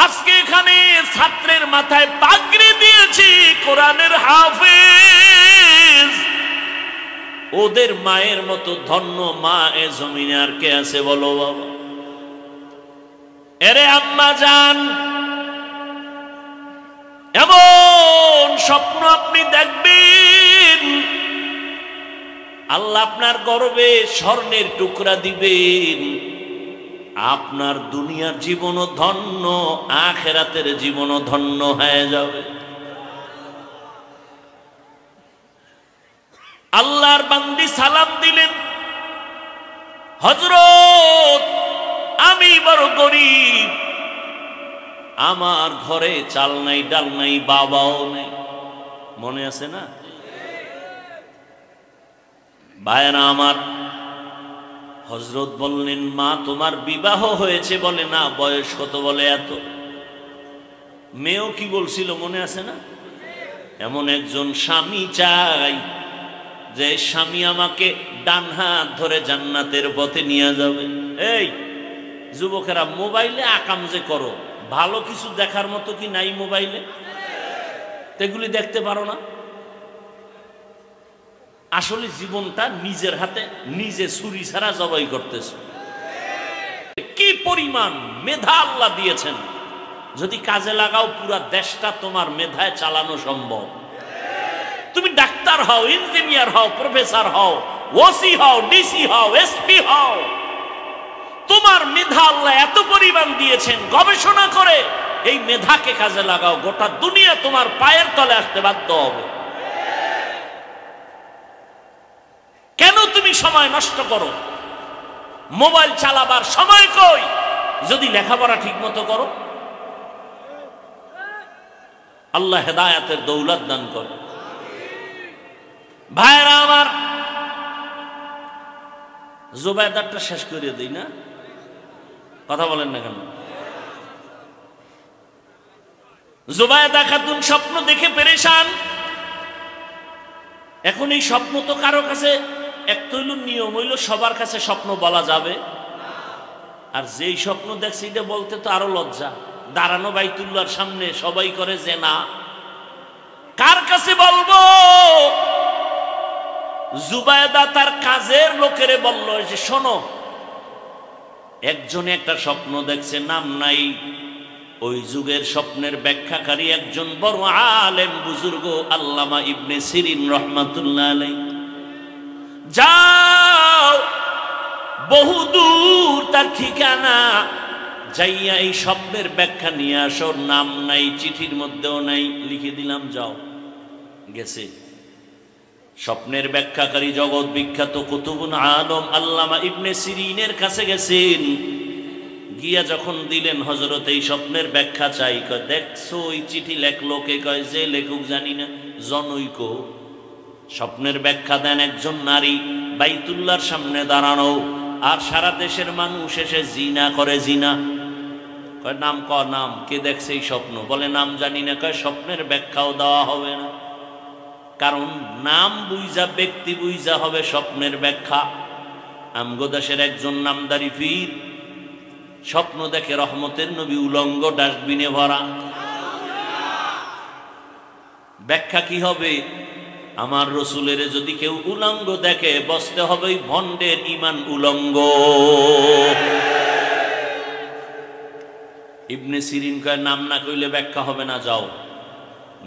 আজকে এখানে ছাত্রের মাথায় পাগড়ি দিয়েছি কোরআনের হাফেজ। ওদের মায়ের মতো ধন্য মা এ জমিনে আর কে আছে বলো বাবা? এরে আম্মা জান, এমন স্বপ্ন আপনি দেখবেন, আল্লাহ আপনার গর্বে স্বর্ণের টুকরা দিবেন। আপনার দুনিয়ার জীবনও ধন্য, আখিরাতের জীবনও ধন্য হয়ে যাবে। আল্লাহর বান্দি সালাম দিলেন, হযরত আমি বড় গরীব, আমার ঘরে চাল নাই, ডাল নাই, বাবাও নেই। মনে আছে না ভাইরা আমার? হযরত বললেন, মা তোমার বিবাহ হয়েছে? বলে না। বয়স কত? বলে এত। মেয়েও কি বলছিল মনে আছে না? এমন একজন স্বামী চাই যে স্বামী আমাকে ডান হাত ধরে জান্নাতের পথে নিয়ে যাবে। এই যুবকেরা, মোবাইলে আকাম যে করো, ভালো কিছু দেখার মতো কি নাই মোবাইলে? এগুলি দেখতে পারো না? আসলে জীবনটা নিজের হাতে নিজে ছুরি ছাড়া জবাই করতেছ। কি পরিমাণ মেধা আল্লাহ দিয়েছেন, যদি কাজে লাগাও পুরা দেশটা তোমার মেধায় চালানো সম্ভব। তুমি ডাক্তার হও, ইঞ্জিনিয়ার হও, প্রফেসর হও, ওসি হও, ডিসি হও, এসপি হও, তোমার মেধা আল্লাহ এত পরিমাণ দিয়েছেন। গবেষণা করে এই মেধাকে কাজে লাগাও, গোটা দুনিয়া তোমার পায়ের তলে আসতে বাধ্য হবে। কেন তুমি সময় নষ্ট করো? মোবাইল চালাবার সময় কই, যদি লেখাপড়া ঠিক মতো করো? আল্লাহ হেদায়েতের দৌলত দান করে। ভাইরা আমার, জুবায়দারটা শেষ করে দিই না? কথা বলেন না কেন? জুবায়দা খাতুন স্বপ্ন দেখে পেরেশান। এখন এই স্বপ্ন তো কারো কাছে এক তৈল নিয়ম হইল, সবার কাছে স্বপ্ন বলা যাবে। আর যেই স্বপ্ন দেখছি এটা বলতে তো আরো লজ্জা। দাঁড়ানো বাইতুল্লাহর সামনে সবাই করে যে না, কার কাছে বলবো? জুবায়দা তার কাজের লোকেরে বলল যে শোনো, একজনে একটা স্বপ্ন দেখছে, নাম নাই। ওই যুগের স্বপ্নের ব্যাখ্যাকারী একজন বড় আলেম বুজুর্গ আল্লামা ইবনে সিরিন রহমাতুল্লাহ আলাইহি। যাও, বহুদূর তার ঠিকানা, যাইয়া এই স্বপ্নের ব্যাখ্যা নিয়ে আসো। নাম নাই, চিঠির মধ্যেও নাই, লিখে দিলাম, যাও। গেছে। স্বপ্নের ব্যাখ্যাকারী জগৎ বিখ্যাত কুতুবুল আলম আল্লামা ইবনে সিরিনের কাছে গেছেন। গিয়া যখন দিলেন, হযরত এই স্বপ্নের ব্যাখ্যা চাই। কয় দেখছো ওই চিঠি লেখলো কে? কয় যে লেখক জানি না, জনৈক। স্বপ্নের ব্যাখ্যা দেন একজন নারী, বাইতুল্লাহর সামনে দাঁড়ানো, আর সারা দেশের মানুষ এসে জিনা করে। জিনা কয় নাম, নাম কে দেখছে এই স্বপ্ন? বলে নাম জানি না। কয় স্বপ্নের ব্যাখ্যাও দেওয়া হবে না, কারণ নাম বুঝা, ব্যক্তি বুঝা হবে স্বপ্নের ব্যাখ্যা। আমগোদাসের একজন নামদারি পীর স্বপ্ন দেখে রহমতের নবী উলঙ্গ, ডাস্টবিনে ভরা। ব্যাখ্যা কি হবে? আমার রসুলের যদি কেউ উলঙ্গ দেখে, বসতে হবে ভণ্ডের ইমান উলঙ্গ। ইবনে সিরিন কয় নাম না কইলে ব্যাখ্যা হবে না, যাও।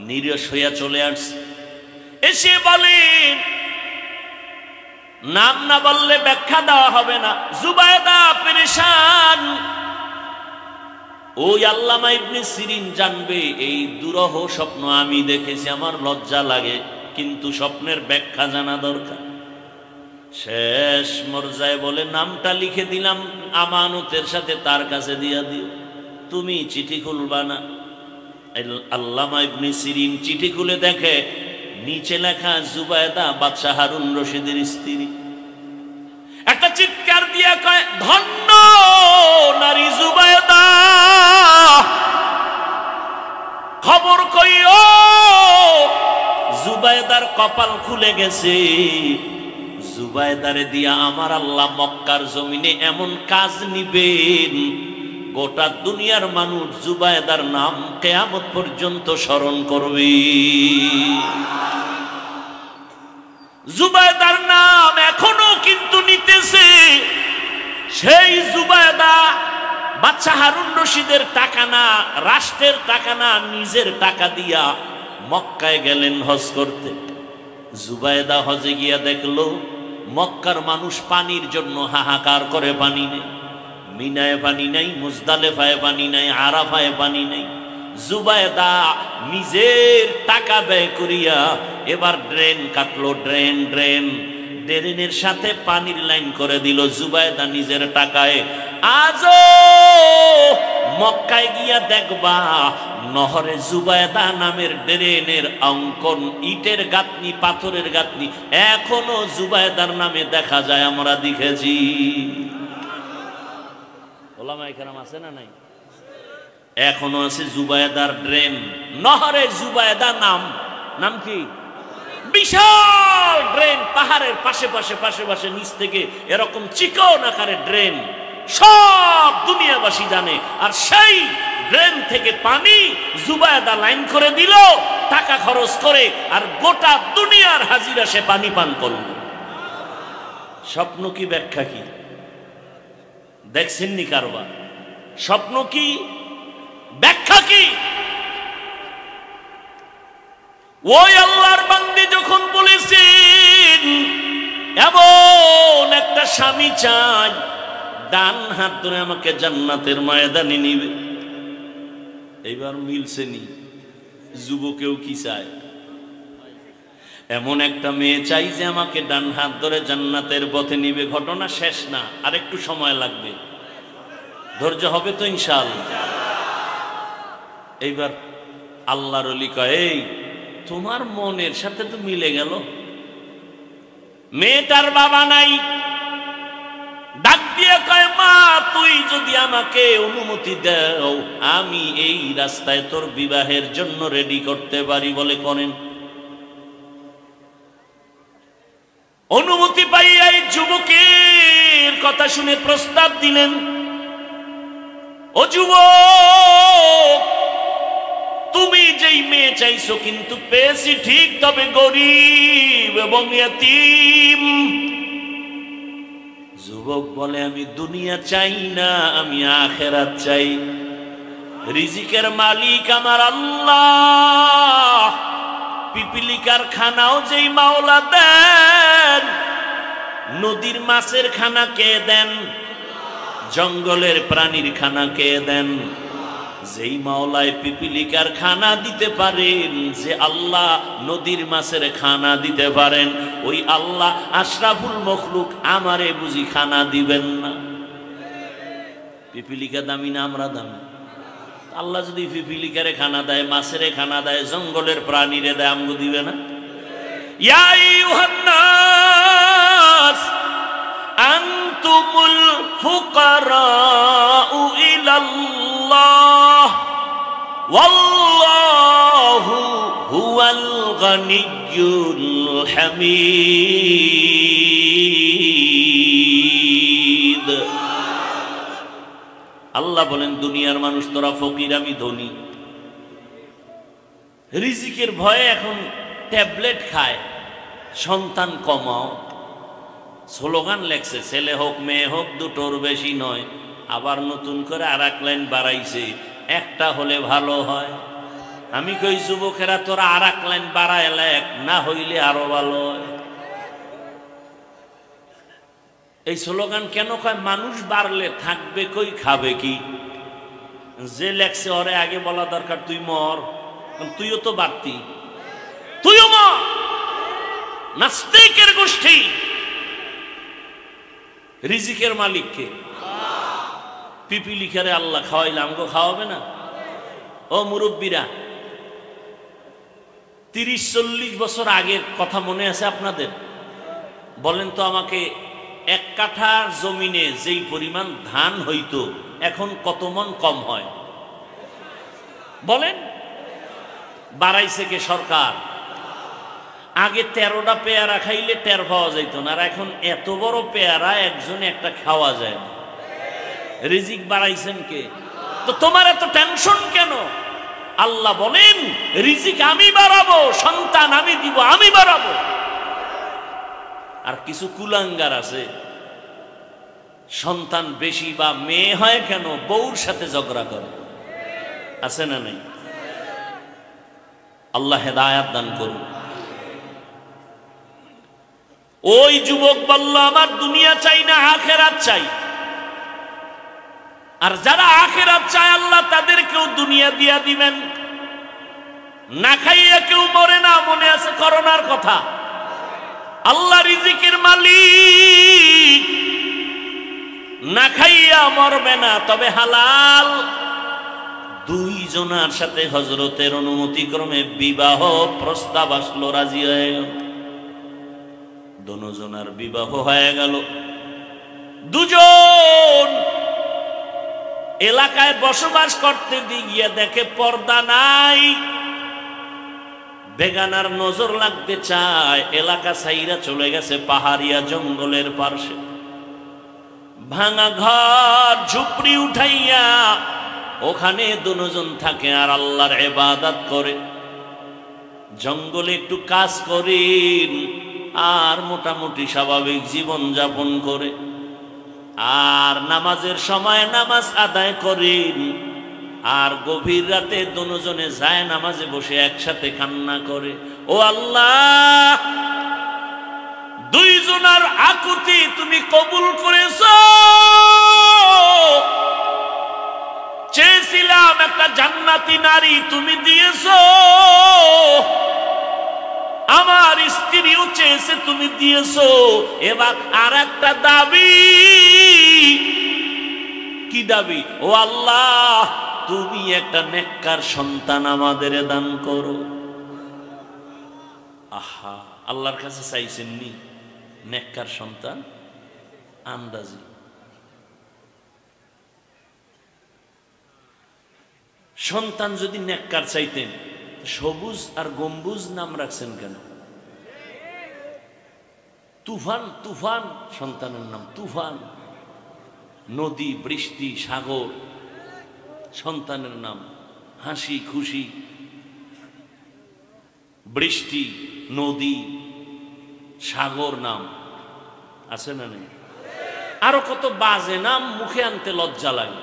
নিরস হইয়া চলে আসছে। এসে বলেন নাম না বললে ব্যাখ্যা দেওয়া হবে না। জুবায়দা পেরেশান। ওই আল্লামা ইবনে সিরিন জানবে এই দুরহ স্বপ্ন আমি দেখেছি, আমার লজ্জা লাগে, কিন্তু স্বপ্নের ব্যাখ্যা জানা দরকার। শেষ মর্যায়ে বলে নামটা লিখে দিলাম, আমানতের সাথে তার কাছে দিয়া দিও, তুমি চিঠি খুলবা না। আল্লামা ইবনে সিরিন চিঠি খুলে দেখে নিচে লেখা জুবায়দা বাদশাহ হারুন রশিদের স্ত্রী। একটা চিৎকার দিয়া কয় ধন্য নারী জুবায়দা, খবর কইও। জুবায়দার কপাল খুলে গেছে। জুবায়দারে দিয়া আমার আল্লাহ মক্কার জমিনে এমন কাজ নিবেন, গোটা দুনিয়ার মানুষ জুবায়দার নাম কিয়ামত পর্যন্ত স্মরণ করবে। জুবায়দার নাম এখনো কিন্তু নিতেছে। সেই জুবায়দা বাদশাহ হারুন রশিদের টাকা না, রাষ্ট্রের টাকা না, নিজের টাকা দিয়া মক্কায় গেলেন হজ করতে। জুবায়দা হজে গিয়া দেখলো মক্কার মানুষ পানির জন্য হাহাকার করে, পানি নেই। মিনায় পানি নাই, মুজদালেফায় পানি নাই, আরাফায় পানি নাই। জুবায়দা নিজের টাকা ব্যয় করিয়া এবার ড্রেন কাটলো, ড্রেনের সাথে পানির লাইন করে দিল জুবায়দা নিজের টাকায়। আজও মক্কায় গিয়া দেখবা নহরে জুবায়দা নামের ড্রেনের অঙ্কন, ইটের গাঁথনি, পাথরের গাঁথনি এখনো জুবায়দার নামে দেখা যায়, আমরা দেখেছি। ওলামায়ে কেরাম আছে না নাই? এখনো আছে জুবায়দার ড্রেন, নহরে জুবায়দা নাম কি? বিশাল ড্রেন, পাহাড়ের পাশে পাশে নিচ থেকে এরকম চিকন আকারের ড্রেন, সব দুনিয়াবাসী জানে। আর সেই ড্রেন থেকে পানি জুবায়দা লাইন করে দিল টাকা খরচ করে, আর গোটা দুনিয়ার হাজিরা সে পানি পান করল। স্বপ্ন কি, ব্যাখ্যা কি? দেখছেননি কারবার? স্বপ্ন কি, ব্যাখ্যা কি? ওই আল্লাহর বান্দী যখন বলেছেন এমন একটা স্বামী চাই, ডান হাত ধরে আমাকে জান্নাতের ময়দানে নিবে, এইবার মিলছে নি। যুবকেও কি চায়? এমন একটা মেয়ে চাই যে আমাকে ডান হাত ধরে জান্নাতের পথে নিবে। ঘটনা শেষ না, আর একটু সময় লাগবে, ধৈর্য হবে তো ইনশাআল্লাহ। এইবার আল্লাহর ওলি কয় এই তোমার মনের সাথে তো মিলে গেল। মেয়েটার বাবা নাই, ডাক দিয়ে কয় মা তুই যদি আমাকে অনুমতি দাও আমি এই রাস্তায় তোর বিবাহের জন্য রেডি করতে পারি। বলে করেন। অনুমতি পাইয়া এই যুবকের কথা শুনে প্রস্তাব দিলেন, ও যুবক তুমি যেই মেয়ে চাইছো কিন্তু পেয়েছি ঠিক, তবে গরিব এবং ইয়াতীম। যুবক বলে আমি দুনিয়া চাই না, আমি আখিরাত চাই। রিজিকের মালিক আমার আল্লাহ, পিপিলিকার খানাও যেই মাওলা দেন, নদীর মাছের খানা কে দেন? জঙ্গলের প্রাণীর খানা কে দেন? যেই মাওলায় পিপিলিকার খানা দিতে পারেন, যে আল্লাহ নদীর মাছের খানা দিতে পারেন, ওই আল্লাহ আশরাফুল মখলুক আমারে বুঝি খানা দিবেন না? পিপিলিকা দামি না আমরা দামি? আল্লাহ যদি পিপিলিকারে খানা দেয়, মাছের খানা দেয়, জঙ্গলের প্রাণীরে দেয়, আমগো দিবে না? ইয়া আইয়ুহান নাস আনতুমুল ফুকারাউ ইলাল্লাহ ওয়াল্লাহু হুয়াল গানিয়্যুল হামিদ। আল্লাহ বলেন, দুনিয়ার মানুষ তোরা ফকির, আমি ধনী। রিজিকের ভয়ে এখন ট্যাবলেট খায়, সন্তান কমাও। স্লোগান লেখছে, ছেলে হোক মেয়ে হোক দুটোর বেশি নয়। আবার নতুন করে আর এক লাইন বাড়াইছে, একটা হলে ভালো হয়। আমি কই যুবকেরা, তোরা আর এক লাইন বাড়ায় লেখ, না হইলে আরো ভালো হয়। এই স্লোগান কেন কয়? মানুষ বাড়লে থাকবে কই, খাবে কি? যে লেখছে ওরে আগে বলা দরকার, তুই মর, তুইও তো বাড়তি, তুইও মর। নাস্তিকের গোষ্ঠী। রিজিকের মালিককে পিপিলিকারে আল্লাহ খাওয়াইলে আমগো খাওয়াবে না? ও মুরব্বীরা, 30-40 বছর আগের কথা মনে আছে আপনাদের? বলেন তো আমাকে, 1 কাঠা জমিনে যেই পরিমাণ ধান হইতো এখন কত মন কম হয়? বলেন। বাড়াইছে কে? সরকার। আগে 13টা পেয়ারা খাইলে টের পাওয়া যাইত না, আর এখন এত বড় পেয়ারা একজনে একটা খাওয়া যায় না। রিজিক বাড়াইছেন কে? তো তোমার এত টেনশন কেন? আল্লাহ বলেন, রিজিক আমি বাড়াবো, সন্তান আমি দিব, আমি বাড়াবো। আর কিছু কুলাঙ্গার আছে, সন্তান বেশি বা মেয়ে হয় কেন বউর সাথে ঝগড়া করে, আছে না নেই? আল্লাহ হেদায়াত দান করুন। ওই যুবক বলল, আমার দুনিয়া চাই না, আখেরাত চাই। আর যারা আখেরাত চায় আল্লাহ তাদেরকেও দুনিয়া দিয়া দিবেন। না খাইয়া কেউ মরে না, মনে আছে করোনার কথা? আল্লাহ রিজিকের মালিক, না খাইয়া মরবে না, তবে হালাল। 2 জনার সাথে হযরতের অনুমতি ক্রমে বিবাহ প্রস্তাব আসলো, রাজি হয়ে গেল। 2 জনার বিবাহ হয়ে গেল। 2 জন এলাকায় বসবাস করতে গিয়ে দেখে পর্দা নাই। বেগানার নজর লাগতে চায়, এলাকা ছাইরা চলে গেছে পাহাড়িয়া জঙ্গলের পাশে। ভাঙা ঘর ঝুপড়ি উঠাইয়া ওখানে 2 জন থাকে আর আল্লাহর ইবাদত করে। জঙ্গলে একটু কাজ করেন আর মোটামুটি স্বাভাবিক জীবন যাপন করে, আর নামাজের সময় নামাজ আদায় করেন। আর গভীর রাতে 2 জনে যায় নামাজে বসে একসাথে কান্না করে, ও আল্লাহ, 2 জনার আকুতি তুমি কবুল করেছো। চেয়েছিলাম একটা জান্নাতি নারী, তুমি দিয়েছো। আমার স্ত্রীও চেয়েছে, তুমি দিয়েছো। এবার আর একটা দাবি। কি দাবি? ও আল্লাহ, তুমি একটা নেককার সন্তান আমাদের দান করো। আহা, আল্লাহর কাছে চাইছেন নি নেককার সন্তান? আন্দাজি। সন্তান যদি নেককার চাইতেন, সবুজ আর গম্বুজ নাম রাখছেন কেন? তুফান, তুফান সন্তানের নাম, তুফান। নদী, বৃষ্টি, সাগর সন্তানের নাম। হাসি খুশি, বৃষ্টি, নদী, সাগর নাম আছে না নেই? আরো কত বাজে নাম মুখে আনতে লজ্জা লাগে।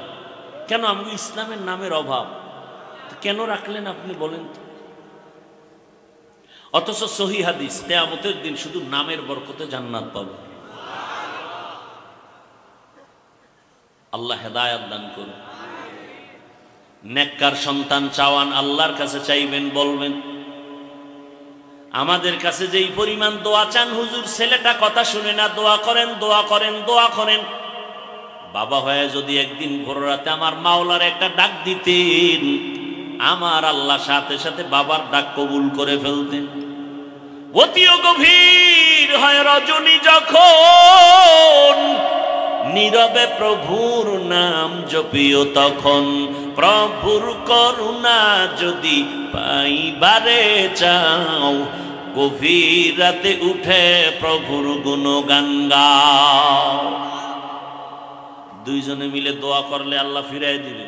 কেন? আমি ইসলামের নামের অভাব। কেন রাখলেন আপনি বলেন তো? অথচ সহিহ হাদিস, কিয়ামতের দিন শুধু নামের বরকতে জান্নাত পাবে। আল্লাহ হেদায়েত দান করুন। নেককার সন্তান চাওয়ান, আল্লাহর কাছে চাইবেন, বলবেন আমাদের কাছে যেই পরিমাণ দোয়া চান, হুজুর ছেলেটা কথা শুনে না, দোয়া করেন, দোয়া করেন, দোয়া করেন। বাবা হয়ে যদি একদিন ভোর রাতে আমার মাওলার একটা ডাক দিতেন, আমার আল্লাহ সাথে সাথে বাবার ডাক কবুল করে ফেলতেন। অতিও গভীর হয় রজনী যখন, নীরবে প্রভুর নাম জপিও তখন। প্রভুর করুণা যদি পাইবারে চাও, গভীর রাতে উঠে প্রভুর গুণগান গাও। দুইজনে মিলে দোয়া করলে আল্লাহ ফিরাই দিবে।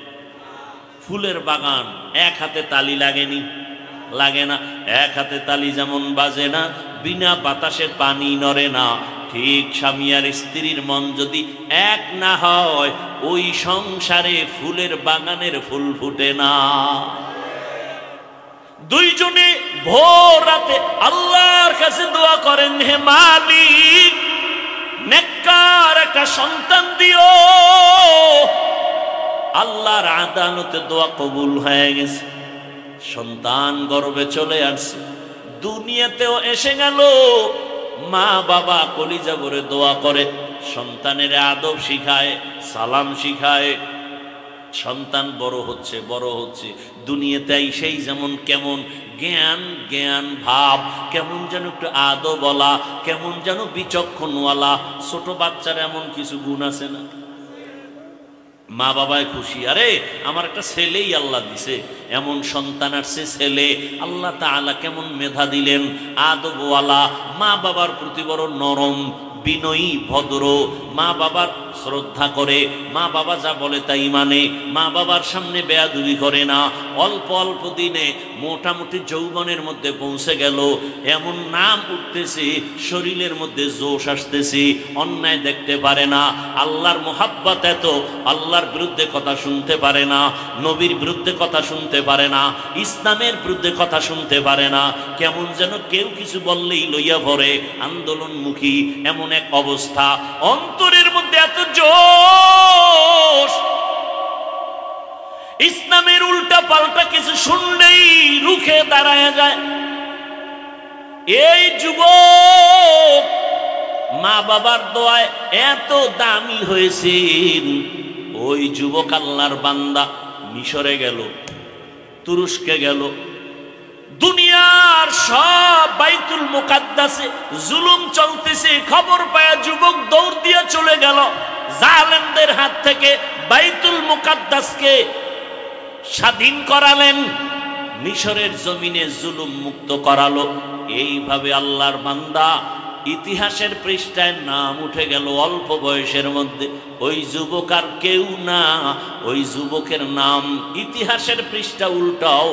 ফুলের বাগান, এক হাতে তালি লাগেনি, লাগে না। এক হাতে তালি যেমন বাজে না, বিনা বাতাসে পানি নড়ে না, ঠিক স্বামী আর স্ত্রীর মন যদি এক না হয়, ওই সংসারে ফুলের বাগানের ফুল ফুটে না। দুইজনে ভোর রাতে আল্লাহর কাছে দোয়া করেন, হে মালিক নেককার একটা সন্তান দিও। আল্লাহর আদালতে দোয়া কবুল হয়ে গেছে, সন্তান গর্ভে চলে আসছে, দুনিয়াতেও এসে গেল। মা বাবা কলিজা ভরে দোয়া করে, সন্তানের আদব শিখায়, সালাম শিখায়। সন্তান বড় হচ্ছে, বড় হচ্ছে, দুনিয়াতে সেই যেমন কেমন জ্ঞান জ্ঞান ভাব, কেমন যেন একটু আদব বলা, কেমন যেন বিচক্ষণওয়ালা। ছোট বাচ্চার এমন কিছু গুণ আছে না? মা বাবায় খুশি, আরে আমার একটা ছেলেই আল্লাহ দিছে, এমন সন্তান আসছে ছেলে। আল্লাহ তাআলা কেমন মেধা দিলেন, আদবওয়ালা, মা বাবার প্রতি বড় নরম, বিনয়ী, ভদ্র, মা বাবার শ্রদ্ধা করে, মা বাবা যা বলে তাই মানে, মা বাবার সামনে বেয়াদবি করে না। অল্প অল্প দিনে মোটামুটি যৌবনের মধ্যে পৌঁছে গেল, এমন নাম উঠতেছে, শরীরের মধ্যে জোশ আসতেছে, অন্যায় দেখতে পারে না। আল্লাহর মোহাব্বত এত, আল্লাহর বিরুদ্ধে কথা শুনতে পারে না, নবীর বিরুদ্ধে কথা শুনতে পারে না, ইসলামের বিরুদ্ধে কথা শুনতে পারে না। কেমন যেন কেউ কিছু বললেই লইয়া ভরে, আন্দোলনমুখী এমন এক অবস্থা। অন্তরের মধ্যে এত জোশ, ইসলামের উল্টা পাল্টা কিছু শুনলেই রুখে দাঁড়ায় যায়। এই যুবক মা বাবার দোয়ায় এত দামি হয়েছেন। ওই যুবক আল্লাহর বান্দা মিশরে গেল, তুরস্কে গেল, দুনিয়ার সব বাইতুল মুকাদ্দাসে জুলুম চলতেছে খবর পায়া যুবক দৌড় দিয়ে চলে গেল। জালেমদের হাত থেকে বাইতুল মুকাদ্দাসকে স্বাধীন করালেন, মিশরের জমিনে জুলুম মুক্ত করালো। এইভাবে আল্লাহর বান্দা ইতিহাসের পৃষ্ঠায় নাম উঠে গেল অল্প বয়সের মধ্যে। ওই যুবক আর কেউ না, ওই যুবকের নাম ইতিহাসের পৃষ্ঠা উল্টাও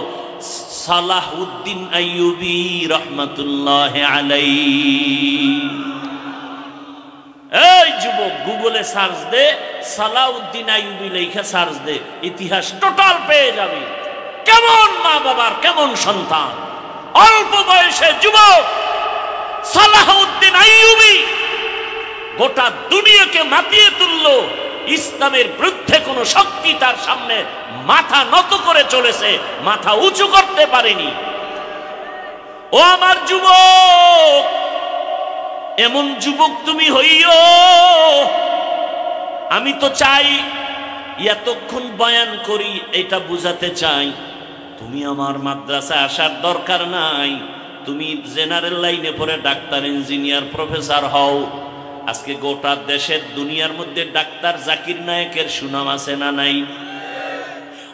সালাহউদ্দিন আইয়ুবী রাহমাতুল্লাহ আলাইহি। এই যুবক গুগলে সার্চ দে, সালাহউদ্দিন আইয়ুবী লেখা সার্চ দে, ইতিহাস টোটাল পেয়ে যাবে। কেমন মা বাবার কেমন সন্তান, অল্প বয়সে যুবক সালাহউদ্দিন আইয়ুবী গোটা দুনিয়াকে মাতিয়ে তুললো। ইসলামের বিরুদ্ধে কোন শক্তি তার সামনে মাথা নত করে চলেছে, মাথা উঁচু করতে পারেনি। ও আমার যুবক, এমন যুবক তুমি হইও। আমি তো চাই এতক্ষণ বয়ান করি, এটা বুঝাতে চাই তুমি আমার মাদ্রাসায় আসার দরকার নাই। তুমি জেনারেল লাইনে পড়ে ডাক্তার, ইঞ্জিনিয়ার, প্রফেসর হও। আজকে গোটা দেশের দুনিয়ার মধ্যে ডাক্তার জাকির নায়েকের সুনাম আছে না নাই?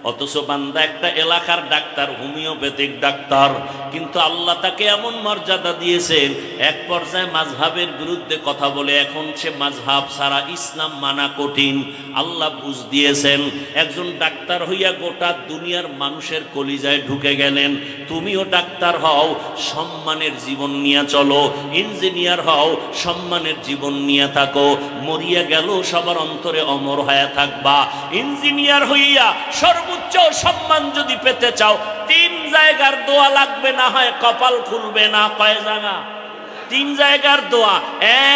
অথচ বান্দা একটা এলাকার ডাক্তার, হোমিওপ্যাথিক ডাক্তার, কিন্তু আল্লাহ তাকে এমন মর্যাদা দিয়েছেন, এক পর্যায়ে মাযহাবের বিরুদ্ধে কথা বলে এখন সে মাযহাব ছাড়া ইসলাম মানা কঠিন। আল্লাহ বুঝ দিয়েছেন, একজন ডাক্তার হইয়া গোটা দুনিয়ার মানুষের কলিজায় ঢুকে গেলেন। তুমিও ডাক্তার হও, সম্মানের জীবন নিয়ে চলো, ইঞ্জিনিয়ার হও, সম্মানের জীবন নিয়ে থাকো, মরিয়া গেল সবার অন্তরে অমর হয়ে থাকবা। ইঞ্জিনিয়ার হইয়া সর্বোচ্চ সম্মান যদি পেতে চাও, 3 জায়গার দোয়া লাগবে, না হয় কপাল খুলবে না। কয় জায়গা? 3 জায়গার দোয়া।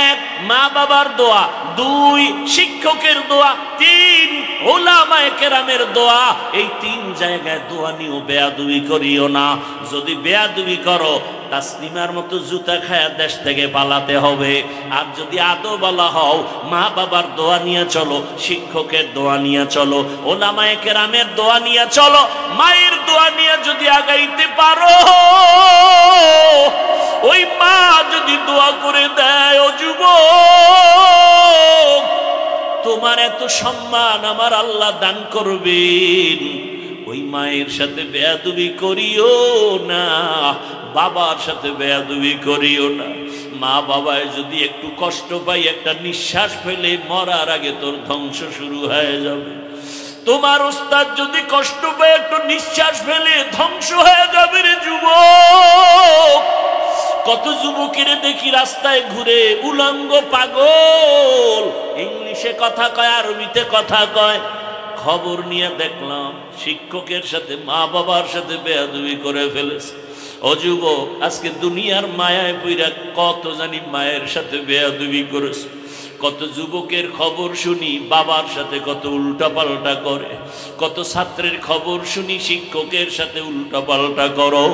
1 মা বাবার দোয়া, দুই শিক্ষকের দোয়া, তিন উলামায়ে কেরামের দোয়া। এই তিন জায়গায় দোয়া নিও, বেয়াদবি করিও না। যদি বেয়াদবি করো তাসলিমার মতো জুতা খায়া দেশ থেকে পালাতে হবে। আর যদি আদো বলা হও, মা বাবার দোয়া নিয়ে চলো, শিক্ষকের দোয়া নিয়ে চলো, উলামায়ে কেরামের দোয়া নিয়ে চলো। মায়ের দোয়া নিয়ে যদি আগাইতে পারো, ওই মা যদি দোয়া করে দেয়, ও যুবক তোমার এত সম্মান আমার আল্লাহ দান করবেন। ওই মায়ের সাথে বেয়াদবি করিও না, বাবার সাথে বেয়াদবি করিও না। মা বাবায় যদি একটু কষ্ট পাই, একটা নিঃশ্বাস ফেলে মরার আগে তোর ধ্বংস শুরু হয়ে যাবে। তোমার উস্তাদ যদি কষ্ট পায়, একটু নিঃশ্বাস ফেলে ধ্বংস হয়ে যাবে রে যুবক। কত যুবকের দেখি রাস্তায় ঘুরে উলঙ্গ পাগল, ইংলিশে কথা কয়, আরবিতে কথা কয়। খবর নিয়ে দেখলাম শিক্ষকের সাথে মা বাবার সাথে বেয়াদবি করে ফেলেছে। ও যুবক, আজকে দুনিয়ার মায়ায় পইরা কত জানি মায়ের সাথে বেয়াদবি করেছে। কত যুবকের খবর শুনি বাবার সাথে কত উল্টাপাল্টা করে, কত ছাত্রের খবর শুনি শিক্ষকের সাথে উল্টাপাল্টা করো,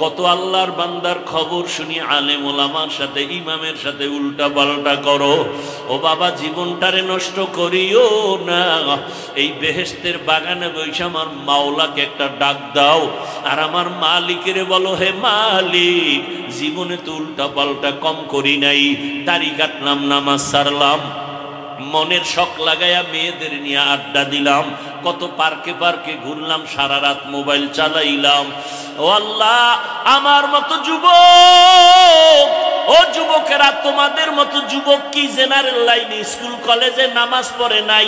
কত আল্লাহর বান্দার খবর শুনি আলেম ওলামার সাথে ইমামের সাথে উল্টাপাল্টা করো। ও বাবা, জীবনটারে নষ্ট করিও না। এই বেহেশতের বাগানে বসে আমার মাওলাকে একটা ডাক দাও, আর আমার মালিকের বলো, হে মালিক, জীবনে তো উল্টাপাল্টা কম করি নাই। দাড়ি কাটলাম, নামাজ সারলাম, মনের শখ লাগাইয়া মেয়েদের নিয়ে আড্ডা দিলাম, কত পার্কে পার্কে ঘুরলাম, সারা রাত মোবাইল চালাইলাম। ও আল্লাহ, আমার মতো যুবক, ও যুবকেরা, তোমাদের মতো যুবক কি জেনারেল লাইনে স্কুল কলেজে নামাজ পড়ে নাই?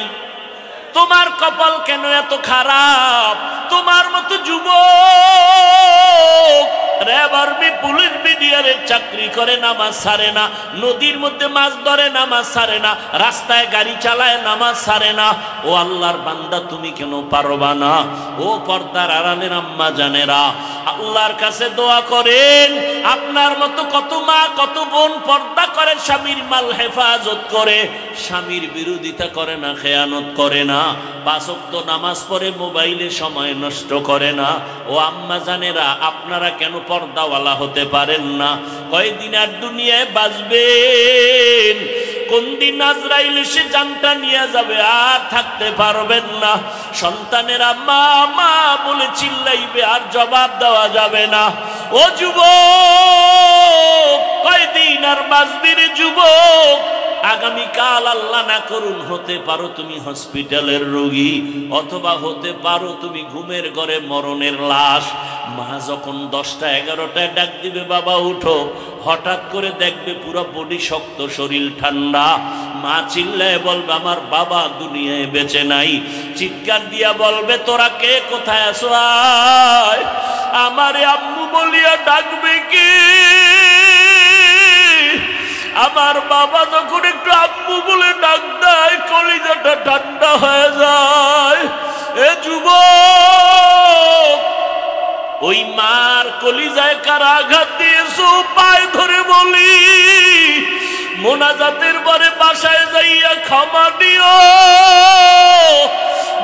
তোমার কপাল কেন এত খারাপ? তোমার মতো যুবক র্যাব আর্মি পুলিশ বিডিআরের চাকরি করে, নামাজ ছাড়ে না, নদীর মধ্যে মাছ ধরে, নামাজ ছাড়ে না, রাস্তায় গাড়ি চালায়, নামাজ ছাড়ে না। ও আল্লাহর বান্দা, তুমি কেন পারবা না? ও পর্দার আড়ালের আম্মা জানেরা, আল্লাহর কাছে দোয়া করেন। আপনার মতো কত মা কত বোন পর্দা করে, স্বামীর মাল হেফাজত করে, স্বামীর বিরোধিতা করে না, খেয়ানত করে না, 5 ওয়াক্ত নামাজ পড়ে, মোবাইলে সময় নষ্ট করে না। ও আম্মা জানেরা, আপনারা কেন পর্দাওয়ালা হতে পারেন না? কয়দিন আর দুনিয়ায় বাঁচবেন? কোন দিন আজরাইল এসে জানটা নিয়ে যাবে, আর থাকতে পারবেন না। সন্তানেরা মা মা বলে চিল্লাইবে, আর জবাব দেওয়া যাবে না। ও যুবক, কয়দিন আর বাঁচবি রে যুবক? আগামীকাল আল্লাহ না করুন হতে পারো তুমি হসপিটালের রোগী, অথবা হতে পারো তুমি ঘুমের ঘরে মরণের লাশ। মা যখন 10টা 11টায় ডাক দিবে, বাবা উঠো, হঠাৎ করে দেখবে পুরো বডি শক্ত, শরীর ঠান্ডা। মা চিল্লায় বলবে, আমার বাবা দুনিয়ায় বেঁচে নাই। চিৎকার দিয়া বলবে, তোরা কে, কোথায় আছো, আয়। আমারে আম্মু বলিয়া ডাকবে কে? আমার বাবা যখন একটু আম্মু বলে ডাক দেয়, কলিজাটা ঠান্ডা হয়ে যায়। এ যুবক, ওই মার কলিজায় কার আঘাত দিয়েছো, পায়ে ধরে বলি, মোনাজাতের পরে বাসায় যাইয়া ক্ষমা দিও।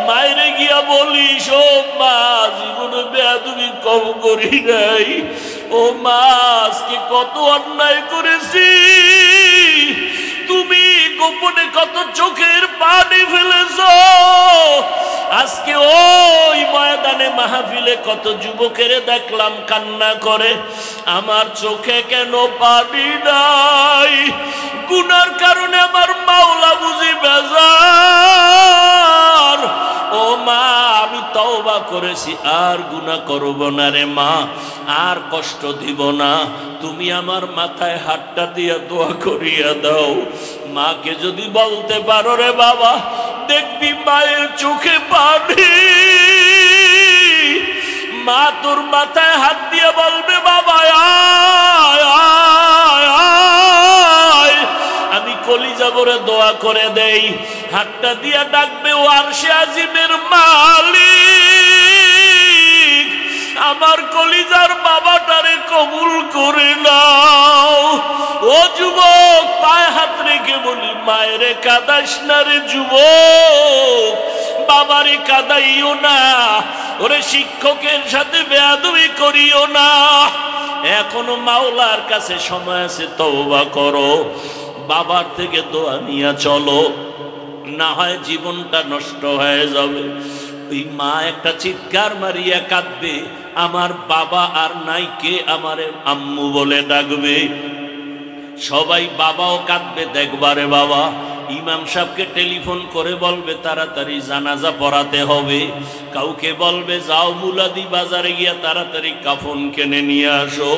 মায়েরে গিয়া বলিস, ও মা, জীবনে বেয়াদবি কম করি নাই। ও মা, আজকে কত অন্যায় করেছি, তুমি গোপনে কত চোখের পানি ফেলেছ। আজকে ওই ময়দানে মাহফিলে কত যুবকের দেখলাম কান্না করে, আমার চোখে কেন পানি নাই? গুনার কারণে আমার মাওলা বুঝি বেজার। ও মা, আমি তওবা করেছি, আর গুনাহ করব না রে মা, আর কষ্ট দিব না। তুমি আমার মাথায় হাতটা দিয়ে দোয়া করিয়া দাও। মাকে যদি বলতে পারো, রে বাবা, দেখবি মায়ের চোখে পানি। মা তোর মাথায় হাত দিয়ে বলবে, বাবা আয় আয় আয়। আমি কলিজা ভরে দোয়া করে দেই, হাতটা দিয়া ডাকবে, ও আরশে আজিমের মালিক, আমার কলিজার বাবাটারে কবুল করে নাও। ও যুবক, পায়ে হাত রেখে বলি মায়েরে কাদাস না রে যুবক, বাবারে কাদাইও না, ওরে শিক্ষকের সাথে বেয়াদবি করিও না। এখনো মাওলার কাছে সময় আছে, তওবা করো, বাবার থেকে দোয়া নিয়ে চলো, না হয় জীবনটা নষ্ট হয়ে যাবে। ওই মা একটা চিৎকার মারিয়া কাঁদবে, আমার বাবা আর নাই, কে আমারে আম্মু বলে ডাকবে। সবাই বাবাও কাঁদবে, দেখবারে বাবা ইমাম সাহেবকে টেলিফোন করে বলবে তাড়াতাড়ি জানাজা পড়াতে হবে, কাউকে বলবে যাও মুলাদি বাজারে গিয়া তাড়াতাড়ি কাফন কিনে নিয়ে আসো,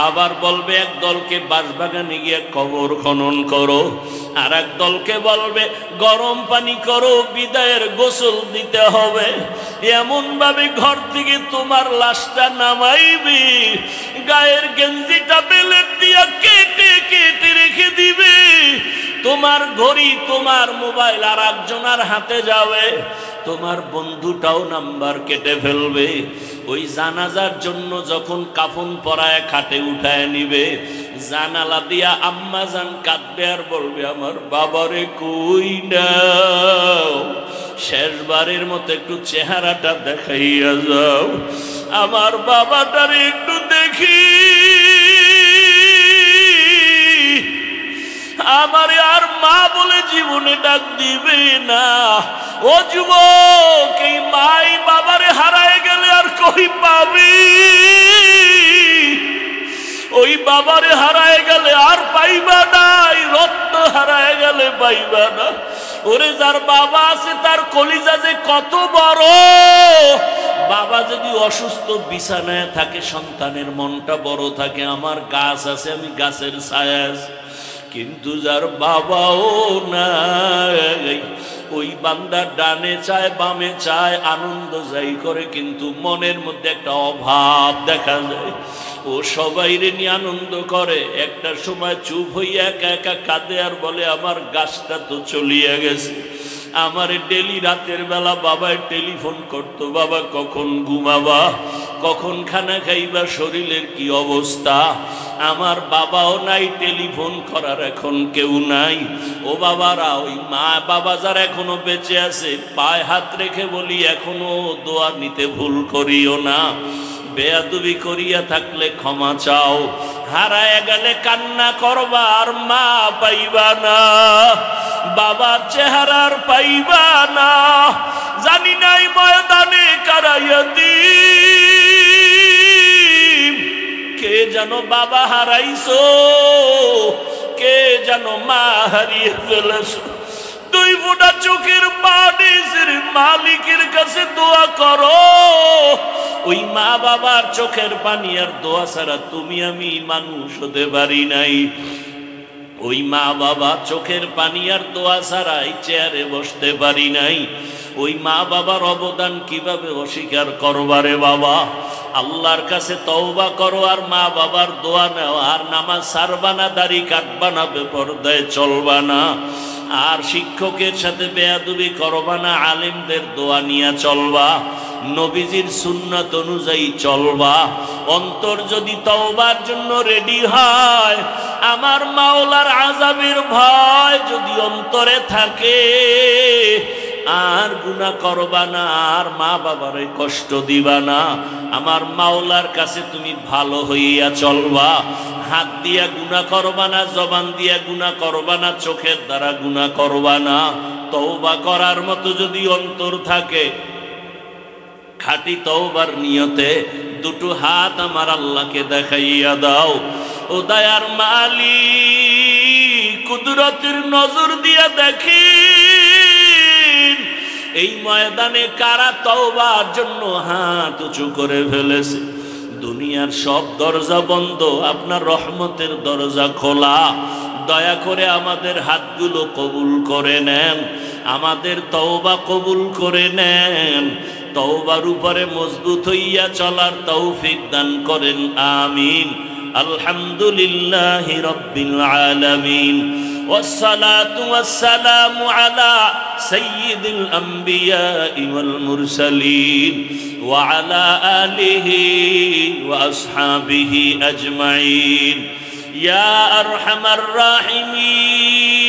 আবার বলবে এক দলকে বাঁশবাগানে গিয়ে কবর খনন করো, আর এক দলকে বলবে গরম পানি করো, বিদায়ের গোসল দিতে হবে। এমন ভাবে ঘর থেকে তোমার লাশটা নামাইবে, গায়ের গেঞ্জিটা বেলেট দিয়া কেটে কেটে রেখে দিবে, তোমার ঘড়ি তোমার মোবাইল আর একজনের হাতে যাবে, তোমার বন্ধুটাও নাম্বার কেটে ফেলবে। ওই জানাজার জন্য যখন কাফন পরায় খাটে উঠায় নিবে, জানালা দিয়া আম্মা জান কাঁদবে আর বলবে আমার বাবারে কই নাও, শেষবারের মতো একটু চেহারাটা দেখাইয়া যাও, আমার বাবাটারে একটু দেখি, আমারে আর মা বলে জীবনে ডাক দিবে না। ও যুবক, এই মাই বাবারে হারায় গেলে আর কই পাবি, ওই বাবারে হারায় গেলে আর পাইবা না, রত্ন হারায় গেলে পাইবা না। ওরে যার বাবা আছে তার কলিজা যে কত বড়, বাবা যদি অসুস্থ বিছানায় থাকে সন্তানের মনটা বড় থাকে, আমার গাছ আছে আমি গাছের ছায়া আছে, কিন্তু যার বাবাও নাই, ওই বান্দা ডানে চায় বামে চায় আনন্দ যাই করে, কিন্তু মনের মধ্যে একটা অভাব দেখা যায়। ও সবাইরে নিয়ে আনন্দ করে, একটা সময় চুপ হইয়া একা একা কাঁদে আর বলে আমার গাছটা তো চলিয়া গেছে। আমার ডেলি রাতের বেলা বাবায় টেলিফোন করতো, বাবা কখন ঘুমাবা, কখন খানা খাইবা, শরীরের কি অবস্থা। আমার বাবাও নাই, টেলিফোন করার এখন কেউ নাই। ও বাবারা, ওই মা বাবা যারা এখনো বেঁচে আছে, পায়ে হাত রেখে বলি এখনো দোয়া নিতে ভুল করিও না, বেয়াদবি করিয়া থাকলে ক্ষমা চাও, হারায় গেলে কান্না করবা আর মা পাইবা না, বাবার চেহারার পাইবা না। জানি নাই ময়দানে কারাইয়াতি কে যেন বাবা হারাইছো, কে যেন মা হারিয়ে ফেলেছো। দুই ফোঁটা চোখের পানি মালিকের কাছে দোয়া করো। ওই মা বাবার চোখের পানি আর দোয়া ছাড়া তুমি আমি মানুষ হতে পারি নাই। ওই মা বাবা চোখের পানি আর দোয়া ছাড়া এই চেয়ারে বসতে পারি নাই। ওই মা বাবার অবদান কিভাবে অস্বীকার করবারে বাবা। আল্লাহর কাছে তওবা করো আর মা বাবার দোয়া নাও, আর নামাজ ছাড়বা না, দাড়ি কাটবা না, বেপরদায় চলবা না, আর শিক্ষকের সাথে বেয়াদবি করবা না, আলেমদের দোয়া নিয়ে চলবা, নবীজির সুন্নাত অনুযায়ী চলবা। অন্তর যদি তওবার জন্য রেডি হয়, আমার মাওলার আযাবের ভয় যদি অন্তরে থাকে, আর গুনাহ করবা না, আর মা বাবারে কষ্ট দিবা না, আমার মাওলার কাছে তুমি ভালো হইয়া চলবা। হাত দিয়া গুনাহ করবা না, জবান দিয়া গুনাহ করবা না, চোখের দ্বারা গুনাহ করবা না। তওবা করার মতো যদি অন্তর থাকে, খাঁটি তওবার নিয়তে দুটো হাত আমার আল্লাহকে দেখাইয়া দাও। ও দয়ার মালিক, কুদরতের নজর দিয়া দেখেন এই ময়দানে কারা তওবার জন্য হাত উঁচু করে ফেলেছে। দুনিয়ার সব দরজা বন্ধ, আপনার রহমতের দরজা খোলা। দয়া করে আমাদের হাতগুলো কবুল করে নেন, আমাদের তওবা কবুল করে নেন। তওবার উপরে মজবুত হইয়া চলার তৌফিক দান করেন, আমিন। আলহামদুলিল্লাহি রাব্বিল আলামিন, والصلاة والسلام على سيد الأنبياء والمرسلين وعلى آله وأصحابه أجمعين ইয়া আরহামার রাহিমিন।